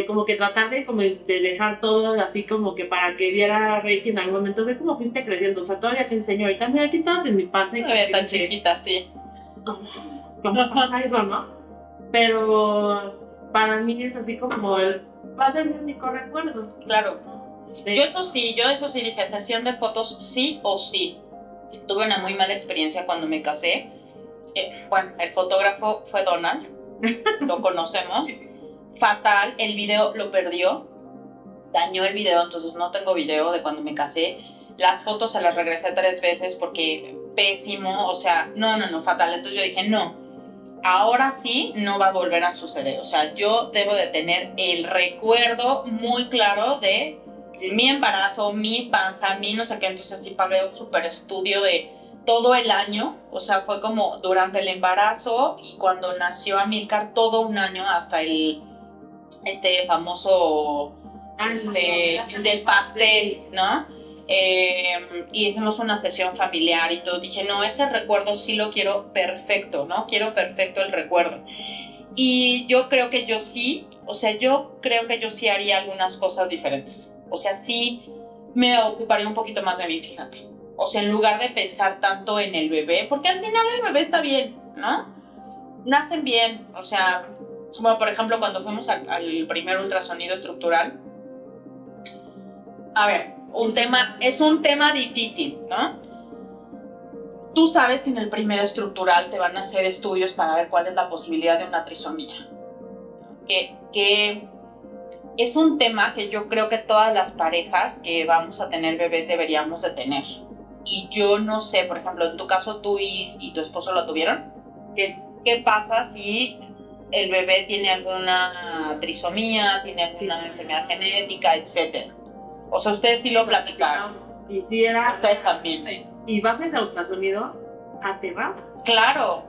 B: como que tratar de dejar todo así como que para que viera Reiki en algún momento, ve cómo fuiste creciendo, o sea, todavía te enseño ahorita, mira, aquí estabas en mi panza y
A: todavía está
B: crecí.
A: chiquita, sí.
B: ¿Cómo pasa eso, no? Pero para mí es así como va a ser mi único recuerdo.
A: Claro. Yo eso sí dije, sesión de fotos sí o sí. Tuve una muy mala experiencia cuando me casé. Bueno, el fotógrafo fue Donald, lo conocemos. Fatal, el video lo perdió, dañó el video, entonces no tengo video de cuando me casé. Las fotos se las regresé 3 veces porque pésimo, o sea, no, fatal. Entonces yo dije, no, ahora sí no va a volver a suceder. O sea, yo debo de tener el recuerdo muy claro de mi embarazo, mi panza, mi no sé qué. Entonces sí pagué un super estudio de todo el año. O sea, fue como durante el embarazo y cuando nació Amilcar, todo un año hasta el famoso del pastel, ¿no? Y hicimos una sesión familiar y todo. Dije, no, ese recuerdo sí lo quiero perfecto, ¿no? Quiero perfecto el recuerdo. Y yo creo que yo sí haría algunas cosas diferentes. O sea, sí me ocuparía un poquito más de mí, fíjate. O sea, en lugar de pensar tanto en el bebé, porque al final el bebé está bien, ¿no? Nacen bien, o sea, como por ejemplo cuando fuimos al primer ultrasonido estructural. A ver, es un tema difícil, ¿no? Tú sabes que en el primer estructural te van a hacer estudios para ver cuál es la posibilidad de una trisomía. Que es un tema que yo creo que todas las parejas que vamos a tener bebés deberíamos de tener. Y yo no sé, por ejemplo, en tu caso tú y tu esposo lo tuvieron. ¿Qué pasa si el bebé tiene alguna trisomía, tiene alguna enfermedad genética, etcétera? O sea, ustedes sí lo platicaron.
B: Y si era...
A: Ustedes también.
C: Sí.
B: Y vas a ese ultrasonido aterrada.
A: Claro,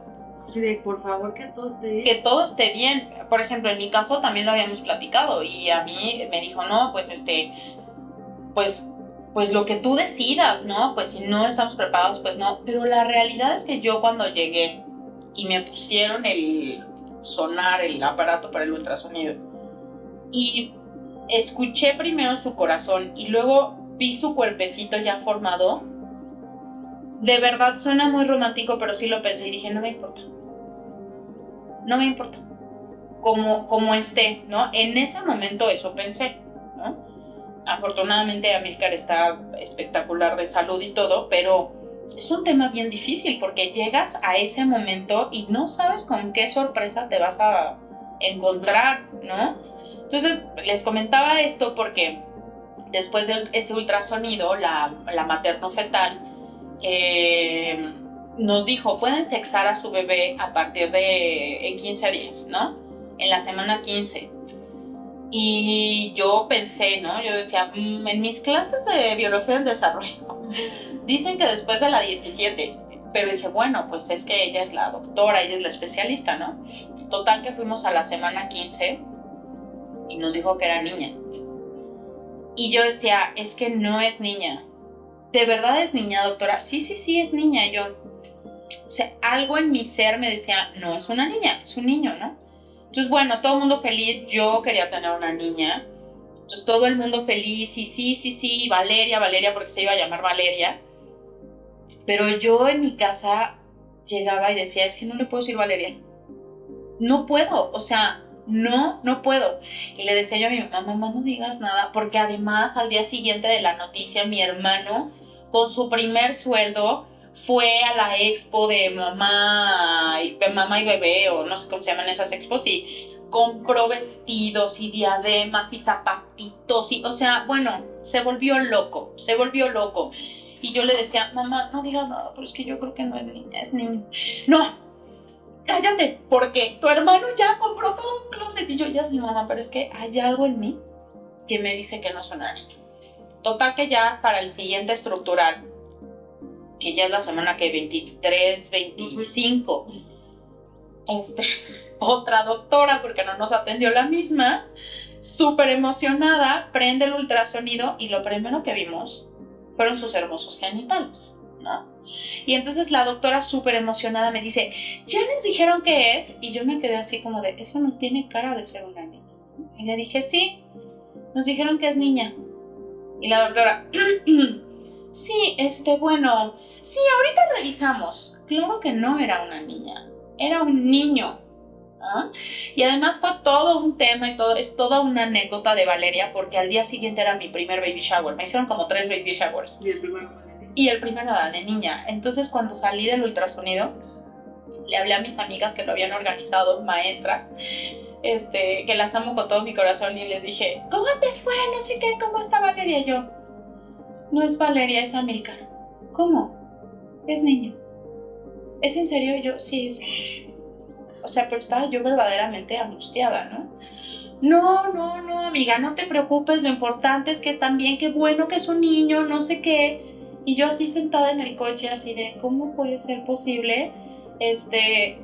B: Así de, por favor, que todo esté bien.
A: que todo esté bien. Por ejemplo, en mi caso también lo habíamos platicado y a mí me dijo, no, pues pues lo que tú decidas, ¿no? Pues si no estamos preparados, pues no. Pero la realidad es que yo cuando llegué y me pusieron el sonar, el aparato para el ultrasonido, y escuché primero su corazón y luego vi su cuerpecito ya formado, De verdad suena muy romántico, pero sí lo pensé y dije, no me importa. No me importa. Como esté, ¿no? En ese momento eso pensé, ¿no? Afortunadamente Amílcar está espectacular de salud y todo, pero es un tema bien difícil porque llegas a ese momento y no sabes con qué sorpresa te vas a encontrar, ¿no? Entonces les comentaba esto porque después de ese ultrasonido, la materno-fetal nos dijo, pueden sexar a su bebé a partir de 15 días, ¿no? En la semana 15. Y yo pensé, ¿no? Yo decía, en mis clases de biología del desarrollo dicen que después de la 17, pero dije, bueno, pues es que ella es la doctora, ella es la especialista, ¿no? Total que fuimos a la semana 15 y nos dijo que era niña. Y yo decía, es que no es niña. ¿De verdad es niña, doctora? Sí, es niña. Yo, o sea, algo en mi ser me decía, no es una niña, es un niño, ¿no? Entonces, bueno, todo el mundo feliz, yo quería tener una niña. Entonces, todo el mundo feliz, y sí, Valeria, porque se iba a llamar Valeria. Pero yo en mi casa llegaba y decía, es que no le puedo decir Valeria. No puedo, o sea, no puedo. Y le decía yo a mi mamá, no digas nada, porque además al día siguiente de la noticia, mi hermano, con su primer sueldo, fue a la expo de mamá y bebé, o no sé cómo se llaman esas expos, y compró vestidos y diademas y zapatitos, y, o sea, bueno, se volvió loco. Y yo le decía, mamá, no digas nada, pero es que yo creo que no es niña, es niño. No, cállate, porque tu hermano ya compró todo un closet. Y yo, ya sí, mamá, pero es que hay algo en mí que me dice que no es una niña. Total que ya para el siguiente estructural, que ya es la semana que 23, 25, otra doctora, porque no nos atendió la misma, súper emocionada, prende el ultrasonido y lo primero que vimos fueron sus hermosos genitales, ¿no? Y entonces la doctora súper emocionada me dice, ¿ya les dijeron qué es? Y yo me quedé así como de, eso no tiene cara de ser una niña. Y le dije, sí, nos dijeron que es niña. Y la doctora, sí, bueno, sí, ahorita revisamos. Claro que no era una niña, era un niño. ¿Ah? Y además fue todo un tema y todo, es toda una anécdota de Valeria, porque al día siguiente era mi primer baby shower. Me hicieron como 3 baby showers. Y el primero era de niña. Entonces cuando salí del ultrasonido, le hablé a mis amigas que lo habían organizado, maestras, que las amo con todo mi corazón, y les dije, ¿cómo te fue? No sé qué, ¿cómo está Valeria? Y yo, no es Valeria, es Amílcar. ¿Cómo? Es niña. ¿Es en serio? Y yo, sí, es en serio. O sea, pero estaba yo verdaderamente angustiada, ¿no? No, amiga, no te preocupes, lo importante es que están bien, qué bueno que es un niño, no sé qué. Y yo así sentada en el coche, así de, ¿cómo puede ser posible?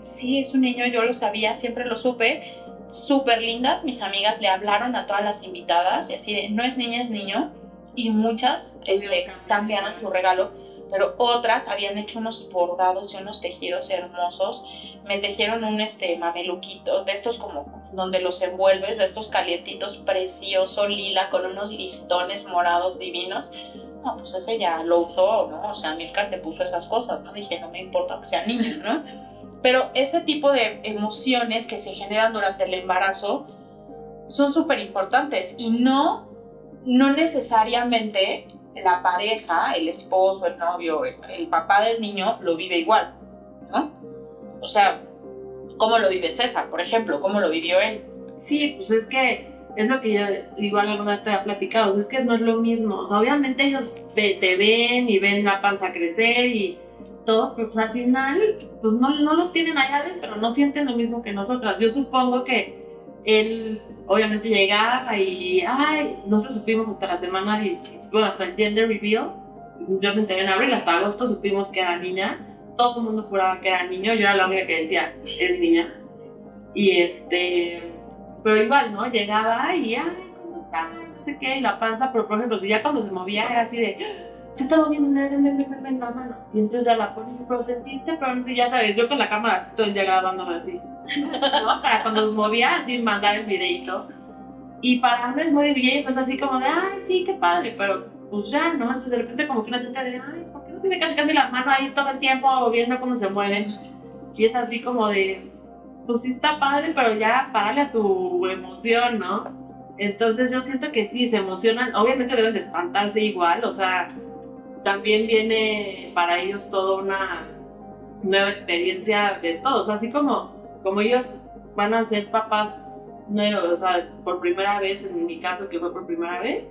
A: Sí, es un niño, yo lo sabía, siempre lo supe. Súper lindas, mis amigas le hablaron a todas las invitadas y así de, no es niña, es niño. Y muchas cambiaron su regalo, pero otras habían hecho unos bordados y unos tejidos hermosos. Me tejieron un mameluquito, de estos como donde los envuelves, de estos calientitos, precioso, lila, con unos listones morados divinos. No, pues ese ya lo usó, ¿no? O sea, Amílcar se puso esas cosas, ¿no? Dije, no me importa que sea niño, ¿no? Pero ese tipo de emociones que se generan durante el embarazo son súper importantes, y no necesariamente la pareja, el esposo, el novio, el papá del niño lo vive igual, ¿no? O sea, ¿cómo lo vive César, por ejemplo? ¿Cómo lo vivió él?
B: Sí, pues es que es lo que yo igual alguna vez te había platicado, es que no es lo mismo. O sea, obviamente ellos te ven y ven la panza crecer y todo, pero pues al final pues no lo tienen allá adentro, no sienten lo mismo que nosotras. Yo supongo que él obviamente llegaba y nosotros supimos hasta la semana, bueno, hasta el gender reveal. Yo me enteré en abril, hasta agosto supimos que era niña. Todo el mundo juraba que era niño, yo era la única que decía, es niña. Y pero igual, ¿no? Llegaba y, ¿cómo está? No sé qué, y la panza, pero por ejemplo, si ya cuando se movía era así de, se está moviendo en la mano. Y entonces ya la ponía, pero sentiste, pero no sé, ya sabes, yo con la cámara así todo el día grabándome así, ¿no? Para cuando se movía, así mandar el videito. Y para mí es muy bien, pues así como de, sí, qué padre, pero pues ya, ¿no? Entonces de repente como que una siente de, ¿por qué no tiene casi la mano ahí todo el tiempo viendo cómo se mueven. Y es así como de, pues sí está padre, pero ya párale a tu emoción, ¿no? Entonces yo siento que sí, se emocionan, obviamente deben de espantarse igual, o sea, también viene para ellos toda una nueva experiencia de todos, así como ellos van a ser papás nuevos, o sea, por primera vez, en mi caso que fue por primera vez,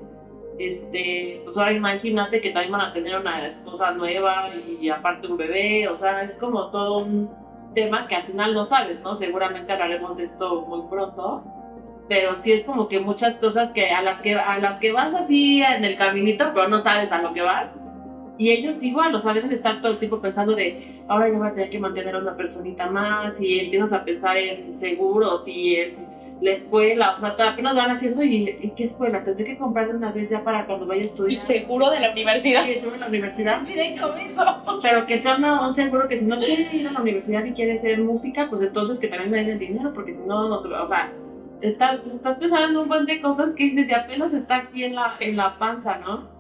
B: pues ahora imagínate que también van a tener una esposa nueva y aparte un bebé, o sea, es como todo un tema que al final no sabes, ¿no? Seguramente hablaremos de esto muy pronto, pero sí es como que muchas cosas que a las que vas así en el caminito, pero no sabes a lo que vas. Y ellos igual, o sea, deben de estar todo el tiempo pensando de, ahora ya voy a tener que mantener a una personita más, y empiezas a pensar en seguros y en la escuela, o sea, apenas van haciendo, ¿y qué escuela? Tendré que comprar de una vez ya para cuando vaya a estudiar.
A: El seguro de la universidad.
B: Sí, el seguro de la universidad.
A: Fideicomisos.
B: Pero que sea un seguro que si no quiere ir a la universidad y quiere hacer música, pues entonces que también me den el dinero, porque si no, no se va, o sea, estás pensando en un montón de cosas que dices, y apenas está aquí en la panza, ¿no?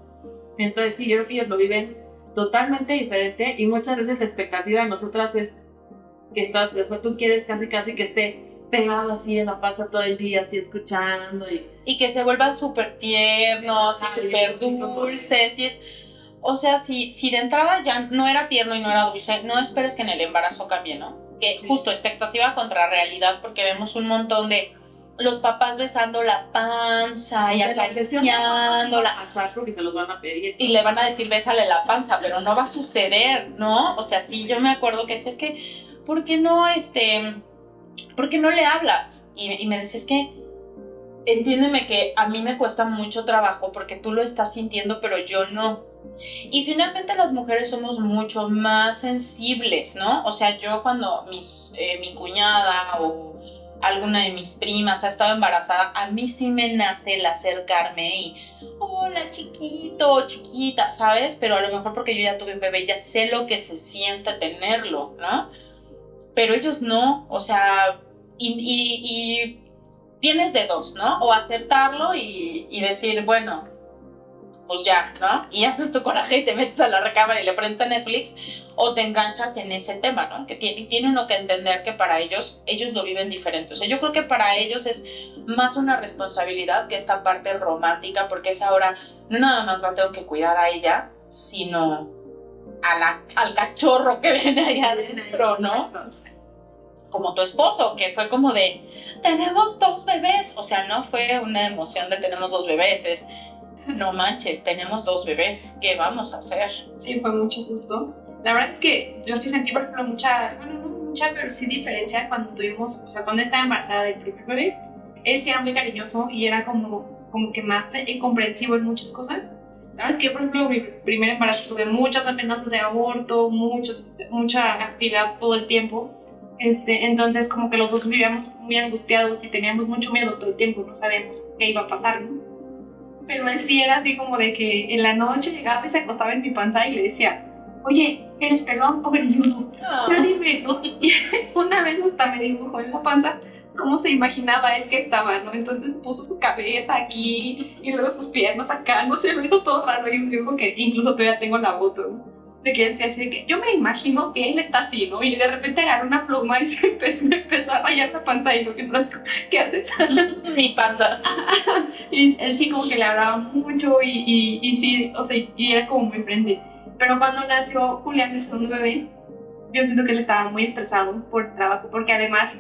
B: Entonces sí, yo creo que ellos lo viven totalmente diferente y muchas veces la expectativa de nosotras es que o sea, tú quieres casi que esté pegado así en la panza todo el día, así escuchando
A: y que se vuelvan súper tiernos y súper dulces y es, o sea, si de entrada ya no era tierno y no era dulce, no esperes que en el embarazo cambie, ¿no? Que justo expectativa contra realidad, porque vemos un montón de los papás besando la panza y acariciándola.
B: Porque se los van a pedir.
A: Y le van a decir, bésale la panza, pero no va a suceder, ¿no? O sea, sí, yo me acuerdo que decía, es que, ¿por qué no le hablas? Y me decía, es que, entiéndeme que a mí me cuesta mucho trabajo porque tú lo estás sintiendo, pero yo no. Y finalmente las mujeres somos mucho más sensibles, ¿no? O sea, yo cuando mi cuñada o alguna de mis primas ha estado embarazada, a mí sí me nace el acercarme y hola chiquito, chiquita, ¿sabes? Pero a lo mejor porque yo ya tuve un bebé, ya sé lo que se siente tenerlo, ¿no? Pero ellos no, o sea, y tienes de dos, ¿no? O aceptarlo y decir, bueno, pues ya, ¿no? Y haces tu coraje y te metes a la recámara y le prendes a Netflix, o te enganchas en ese tema, ¿no? Que tienen que entender que para ellos lo viven diferente. O sea, yo creo que para ellos es más una responsabilidad que esta parte romántica, porque es ahora, no nada más la tengo que cuidar a ella, sino al cachorro que viene allá adentro, ¿no? Como tu esposo, que fue como de, tenemos 2 bebés. O sea, no fue una emoción de tenemos 2 bebés, es, no manches, tenemos 2 bebés, ¿qué vamos a hacer?
C: Sí, fue mucho susto. La verdad es que yo sí sentí, por ejemplo, pero sí diferencia cuando tuvimos, o sea, cuando estaba embarazada del primer bebé. Él sí era muy cariñoso y era como que más comprensivo en muchas cosas. La verdad es que yo, por ejemplo, mi primer embarazo tuve muchas amenazas de aborto, mucha actividad todo el tiempo. Entonces como que los dos vivíamos muy angustiados y teníamos mucho miedo todo el tiempo, no sabíamos qué iba a pasar, ¿no? Pero él sí era así como de que en la noche llegaba y se acostaba en mi panza y le decía, oye, ¿eres pelón o greñudo? Ya dime, ¿no? Y una vez hasta me dibujó en la panza cómo se imaginaba él que estaba, ¿no? Entonces puso su cabeza aquí y luego sus piernas acá, no sé, lo hizo todo raro y un dibujo que incluso todavía tengo la foto, ¿no? De que él se hace de que yo me imagino que él está así, ¿no? Y de repente agarró una pluma y me empezó a rayar la panza y lo que no, ¿qué haces?
A: Mi panza.
C: Y él sí como que le hablaba mucho y sí, o sea, y era como muy friendly. Pero cuando nació Julián, el segundo bebé, yo siento que él estaba muy estresado por el trabajo, porque además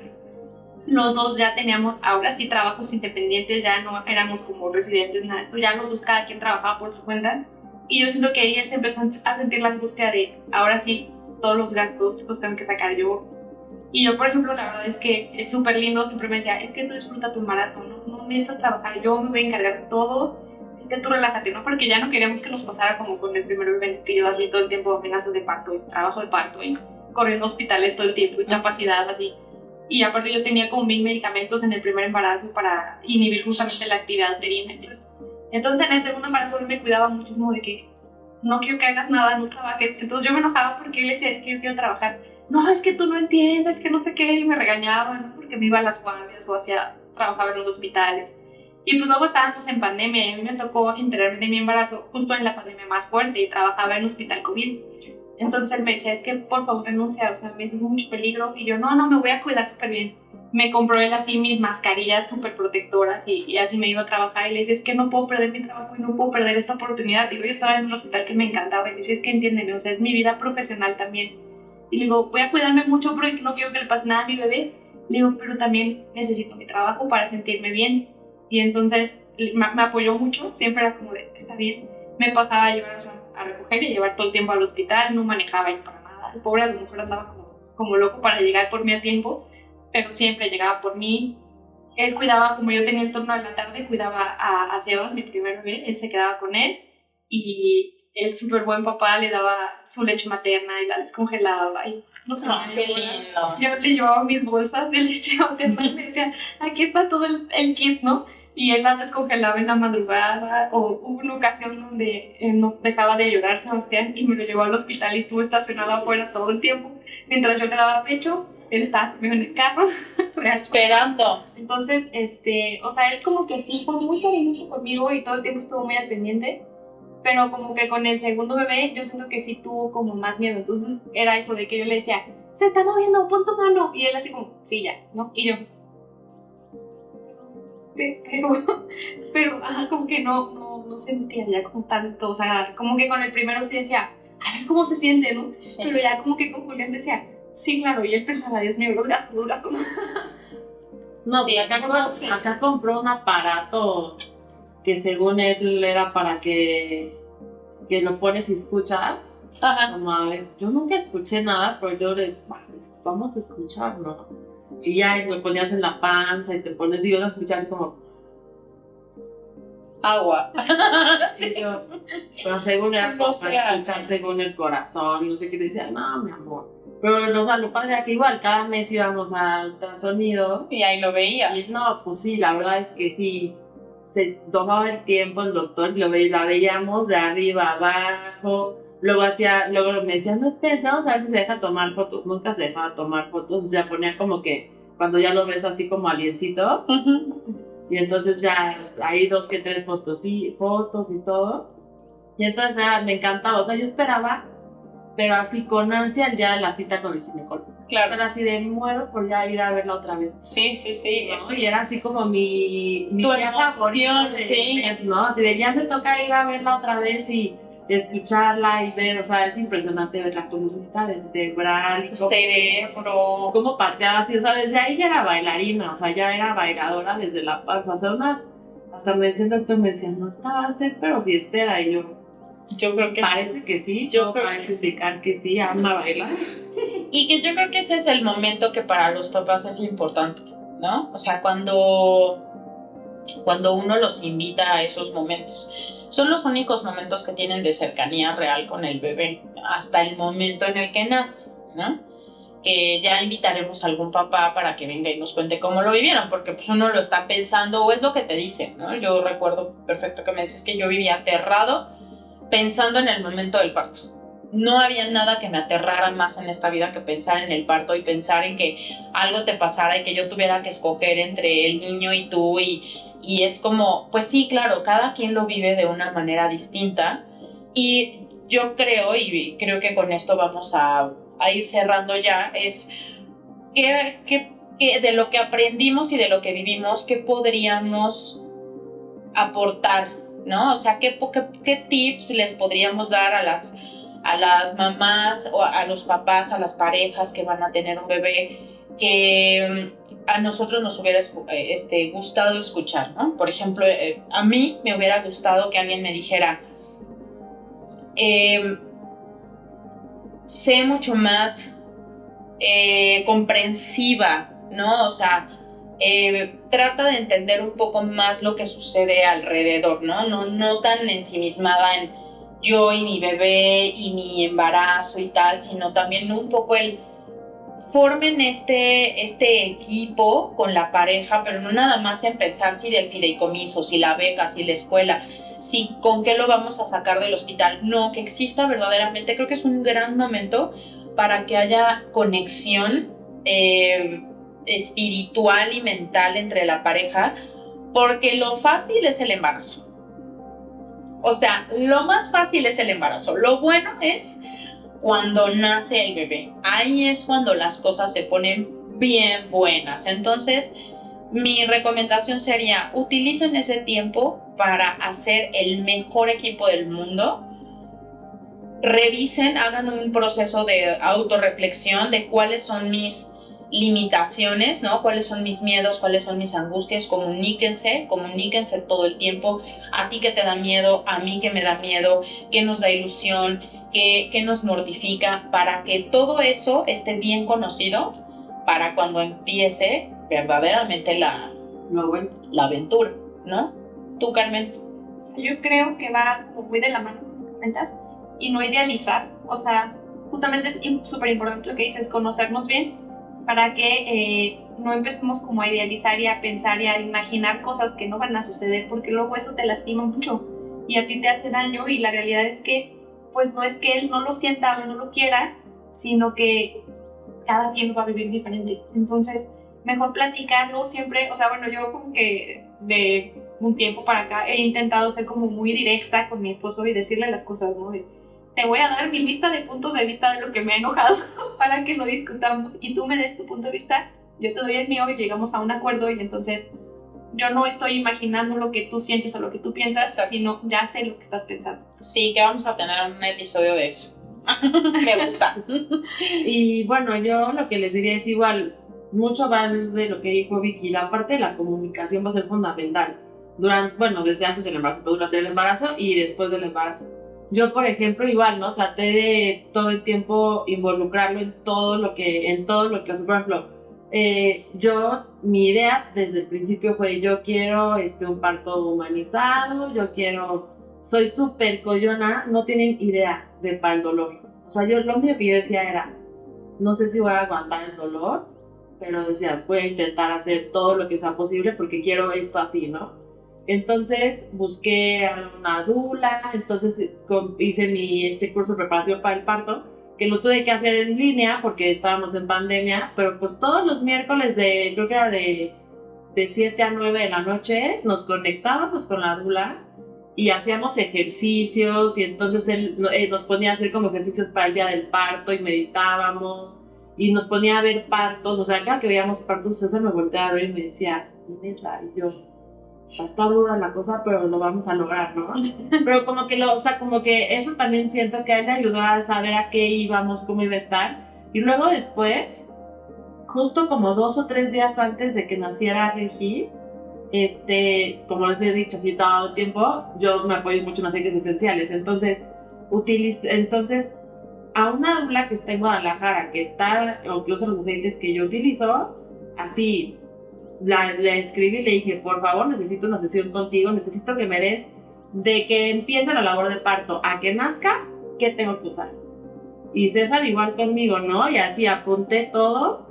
C: los dos ya teníamos ahora sí trabajos independientes, ya no éramos como residentes, nada de esto, ya los dos cada quien trabajaba por su cuenta. Y yo siento que ahí él se empezó a sentir la angustia de, ahora sí, todos los gastos los tengo que sacar yo. Y yo, por ejemplo, la verdad es que es súper lindo, siempre me decía, es que tú disfruta tu embarazo, no necesitas trabajar, yo me voy a encargar de todo, tú relájate, ¿no? Porque ya no queríamos que nos pasara como con el primer bebé, que yo así todo el tiempo amenazas de parto, y trabajo de parto, y corriendo a hospitales todo el tiempo, incapacidad, así. Y aparte yo tenía como 1000 medicamentos en el primer embarazo para inhibir justamente la actividad uterina, entonces en el segundo embarazo él me cuidaba muchísimo de que no quiero que hagas nada, no trabajes. Entonces yo me enojaba porque él decía, es que yo quiero trabajar. No, es que tú no entiendes, que no sé qué, y me regañaba, ¿no? Porque me iba a las guardias o trabajaba en los hospitales. Y pues luego estábamos en pandemia y a mí me tocó enterarme de mi embarazo justo en la pandemia más fuerte y trabajaba en hospital COVID. Entonces él me decía, es que por favor renuncia, o sea, me dices mucho peligro. Y yo, no, me voy a cuidar súper bien. Me compró él así mis mascarillas súper protectoras y así me iba a trabajar. Y le decía, es que no puedo perder mi trabajo y no puedo perder esta oportunidad. Digo, yo estaba en un hospital que me encantaba. Y le decía, es que entiéndeme, o sea, es mi vida profesional también. Y le digo, voy a cuidarme mucho porque no quiero que le pase nada a mi bebé. Le digo, pero también necesito mi trabajo para sentirme bien. Y entonces me apoyó mucho, siempre era como de, está bien. Me pasaba a llevar, o sea, a recoger y llevar todo el tiempo al hospital, no manejaba él para nada. El pobre a lo mejor andaba como loco para llegar por mí a tiempo, pero siempre llegaba por mí. Él cuidaba, como yo tenía el turno de la tarde, cuidaba a Sebas, mi primer bebé, él se quedaba con él y el súper buen papá le daba su leche materna y la descongelaba y
A: qué lindo.
C: yo le llevaba mis bolsas de leche materna y le decía, aquí está todo el kit, ¿no? Y él las descongelaba en la madrugada, o hubo una ocasión donde no dejaba de llorar Sebastián y me lo llevó al hospital y estuvo estacionado afuera todo el tiempo. Mientras yo le daba pecho, él estaba conmigo en el carro.
A: Esperando.
C: Entonces, o sea, él como que sí fue muy cariñoso conmigo y todo el tiempo estuvo muy al pendiente, pero como que con el segundo bebé yo siento que sí tuvo como más miedo. Entonces era eso de que yo le decía, se está moviendo, pon tu mano. Y él así como, sí, ya, ¿no? Y yo... pero como que no sentía ya como tanto, o sea, como que con el primero sí decía, a ver cómo se siente, ¿no? Sí. Pero ya como que con Julián decía, sí, claro, y él pensaba, Dios mío, los gastos.
B: No,
A: sí,
B: acá compró un aparato que según él era para que lo pones y escuchas.
A: Ajá.
B: Como, a ver, yo nunca escuché nada, pero yo le, vamos a escuchar, ¿no? Y ya me ponías en la panza y te pones, digo, a escuchar así como
A: agua.
B: sí, yo, pero según era
A: No
B: para
A: sé,
B: escuchar según el corazón, no sé qué, decía, no, mi amor. Pero o sea, lo padre era que igual cada mes íbamos al ultrasonido
A: Y ahí lo veías.
B: y no, pues sí, la verdad es que sí, se tomaba el tiempo el doctor y la veíamos de arriba a abajo. Luego me decían, no, espérense, vamos a ver si se deja tomar fotos. Nunca se dejaba tomar fotos, ya ponía como que cuando ya lo ves así como aliencito. Y entonces ya hay 2 que 3 fotos y todo. Y entonces me encantaba, o sea, yo esperaba, pero así con ansia ya la cita con el ginecólogo.
A: Claro.
B: Era así de muero por ya ir a verla otra vez.
A: Sí.
B: ¿No? Y era así como mi
A: tu
B: día favorito
A: emoción,
B: de
A: sí.
B: mes, ¿no? Así de ya me toca ir a verla otra vez y escucharla y ver, o sea, es impresionante ver la columna vertebral,
A: Su cerebro.
B: cómo pateaba así, o sea, desde ahí ya era bailarina, o sea, ya era bailadora desde la panza, o sea, hasta me decía el doctor, me decía, no, esta va a ser pero fiestera, y
A: yo creo que
B: parece que sí,
A: yo creo
B: parece
A: que sí.
B: indicar que sí, ama bailar.
A: Y que yo creo que ese es el momento que para los papás es importante, ¿no? O sea, cuando uno los invita a esos momentos. Son los únicos momentos que tienen de cercanía real con el bebé, hasta el momento en el que nace, ¿no? Que ya invitaremos a algún papá para que venga y nos cuente cómo lo vivieron, porque pues uno lo está pensando o es lo que te dicen, ¿no? Yo recuerdo perfecto que me dices que yo vivía aterrado pensando en el momento del parto. No había nada que me aterrara más en esta vida que pensar en el parto y pensar en que algo te pasara y que yo tuviera que escoger entre el niño y tú y es como, pues sí, claro, cada quien lo vive de una manera distinta y yo creo, y creo que con esto vamos a ir cerrando ya, es que de lo que aprendimos y de lo que vivimos, ¿qué podríamos aportar, ¿no? O sea, ¿qué tips les podríamos dar a las mamás o a los papás, a las parejas que van a tener un bebé que a nosotros nos hubiera gustado escuchar, ¿no? Por ejemplo, a mí me hubiera gustado que alguien me dijera, sé mucho más comprensiva, ¿no? O sea, trata de entender un poco más lo que sucede alrededor, ¿no? No tan ensimismada en yo y mi bebé y mi embarazo y tal, sino también un poco formen este equipo con la pareja, pero no nada más en pensar si del fideicomiso, si la beca, si la escuela, si con qué lo vamos a sacar del hospital. No, que exista verdaderamente, creo que es un gran momento para que haya conexión espiritual y mental entre la pareja, Porque lo fácil es el embarazo. O sea, lo más fácil es el embarazo. Lo bueno es cuando nace el bebé. Ahí es cuando las cosas se ponen bien buenas. Entonces, mi recomendación sería, utilicen ese tiempo para hacer el mejor equipo del mundo. Revisen, hagan un proceso de autorreflexión de cuáles son mis limitaciones, ¿no? Cuáles son mis miedos, cuáles son mis angustias. Comuníquense todo el tiempo. A ti que te da miedo, a mí que me da miedo, que nos da ilusión, que nos mortifica, para que todo eso esté bien conocido para cuando empiece verdaderamente la aventura, ¿no? Tú, Carmen.
C: Yo creo que va como muy de la mano con lo que comentas y no idealizar. O sea, justamente es súper importante lo que dices, conocernos bien para que no empecemos como a idealizar y a pensar y a imaginar cosas que no van a suceder, porque luego eso te lastima mucho y a ti te hace daño, y la realidad es que pues no es que él no lo sienta o no lo quiera, sino que cada quien va a vivir diferente. Entonces, mejor platicarlo siempre. O sea, bueno, yo como que de un tiempo para acá he intentado ser como muy directa con mi esposo y decirle las cosas, ¿no? Te voy a dar mi lista de puntos de vista de lo que me ha enojado para que lo discutamos y tú me des tu punto de vista, yo te doy el mío y llegamos a un acuerdo, y entonces yo no estoy imaginando lo que tú sientes o lo que tú piensas, exacto, sino ya sé lo que estás pensando.
A: Sí, que vamos a tener un episodio de eso. Me gusta.
B: Y bueno, yo lo que les diría es igual, mucho va de lo que dijo Vicky, la parte de la comunicación va a ser fundamental. Desde antes del embarazo, durante el embarazo y después del embarazo. Yo, por ejemplo, igual, ¿no? Traté de todo el tiempo involucrarlo en todo lo que, por ejemplo, mi idea desde el principio fue, yo quiero un parto humanizado, soy súper coyona, no tienen idea para el dolor. O sea, lo único que yo decía era, no sé si voy a aguantar el dolor, pero decía, voy a intentar hacer todo lo que sea posible porque quiero esto así, ¿no? Entonces busqué a una doula, entonces hice mi curso de preparación para el parto, que lo tuve que hacer en línea porque estábamos en pandemia, pero pues todos los miércoles creo que era de 7 a 9 de la noche, nos conectábamos con la doula y hacíamos ejercicios, y entonces él nos ponía a hacer como ejercicios para el día del parto y meditábamos y nos ponía a ver partos. O sea, cada que veíamos partos, César me volteaba a ver y me decía, neta, y yo, va a estar dura la cosa, pero lo vamos a lograr, ¿no? Pero como que eso también siento que a él le ayudó a saber a qué íbamos, cómo iba a estar. Y luego después, justo como 2 o 3 días antes de que naciera Regi, como les he dicho así todo el tiempo, yo me apoyo mucho en aceites esenciales. Entonces, a una doula que está en Guadalajara, que usa los aceites que yo utilizo, así, le escribí y le dije, por favor, necesito una sesión contigo, necesito que me des, de que empiece la labor de parto a que nazca, ¿qué tengo que usar? Y César igual conmigo, ¿no? Y así apunté todo,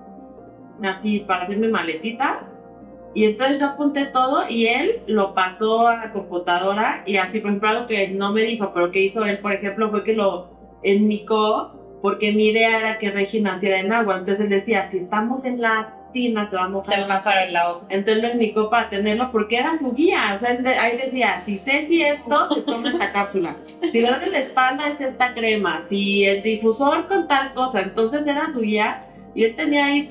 B: así para hacer mi maletita. Y entonces yo apunté todo y él lo pasó a la computadora, y así, por ejemplo, algo que no me dijo, pero que hizo él, por ejemplo, fue que lo enmicó, porque mi idea era que Regi naciera en agua. Entonces él decía, si estamos en la tina, se va a mojar
A: el agua.
B: Entonces lo enmicó para tenerlo, porque era su guía. O sea, ahí decía, si Ceci esto, se toma esta cápsula. Si le duele la espalda, es esta crema. Si el difusor con tal cosa. Entonces era su guía. Y él tenía ahí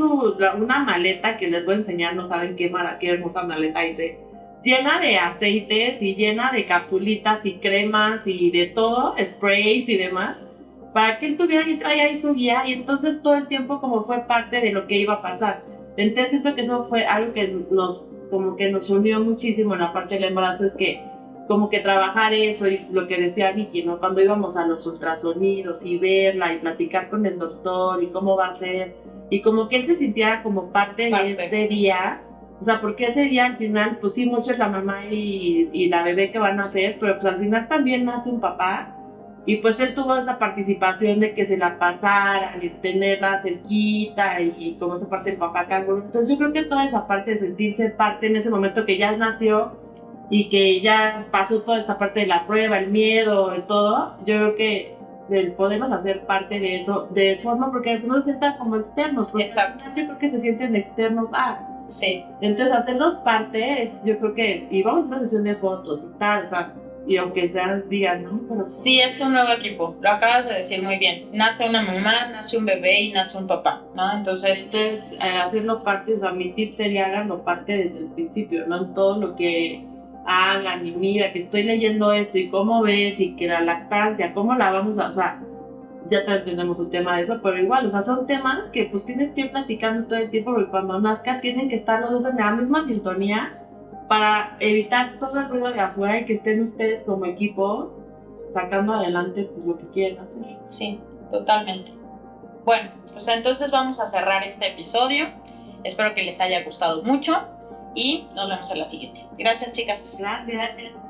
B: una maleta que les voy a enseñar, no saben qué hermosa maleta hice, llena de aceites y llena de capsulitas y cremas y de todo, sprays y demás, para que él tuviera y traía ahí su guía. Y entonces todo el tiempo como fue parte de lo que iba a pasar. Entonces siento que eso fue algo que nos unió muchísimo en la parte del embarazo, es que como que trabajar eso, y lo que decía Vicky, ¿no? Cuando íbamos a los ultrasonidos y verla y platicar con el doctor y cómo va a ser, y como que él se sintiera como parte de este día. O sea, porque ese día al final, pues sí, mucho es la mamá y la bebé que van a nacer, pero pues al final también nace un papá. Y pues él tuvo esa participación de que se la pasara, de tenerla cerquita, y como esa parte del papá canguro. Entonces yo creo que toda esa parte de sentirse parte en ese momento que ya nació y que ya pasó toda esta parte de la prueba, el miedo y todo, yo creo que podemos hacer parte de eso de forma, porque no se sientan como externos.
A: Exacto.
B: Yo creo que se sienten externos
A: Sí.
B: Entonces, hacerlos parte es, yo creo que, y vamos a hacer una sesión de fotos y tal, o sea, y aunque sean días, ¿no? Pero
A: Sí, es un nuevo equipo, lo acabas de decir muy bien. Nace una mamá, nace un bebé y nace un papá, ¿no? Entonces,
B: hacerlo parte, o sea, mi tip sería háganlo parte desde el principio, ¿no? En todo lo que hagan y mira, que estoy leyendo esto y cómo ves y que la lactancia, cómo la vamos a, o sea, ya tenemos un tema de eso, pero igual, o sea, son temas que pues tienes que ir platicando todo el tiempo porque cuando nazca tienen que estar los dos en la misma sintonía para evitar todo el ruido de afuera y que estén ustedes como equipo sacando adelante pues lo que quieren hacer.
A: sí, totalmente. Bueno, pues entonces vamos a cerrar este episodio. Espero que les haya gustado mucho y nos vemos en la siguiente. Gracias, chicas.
B: Gracias.
C: Gracias.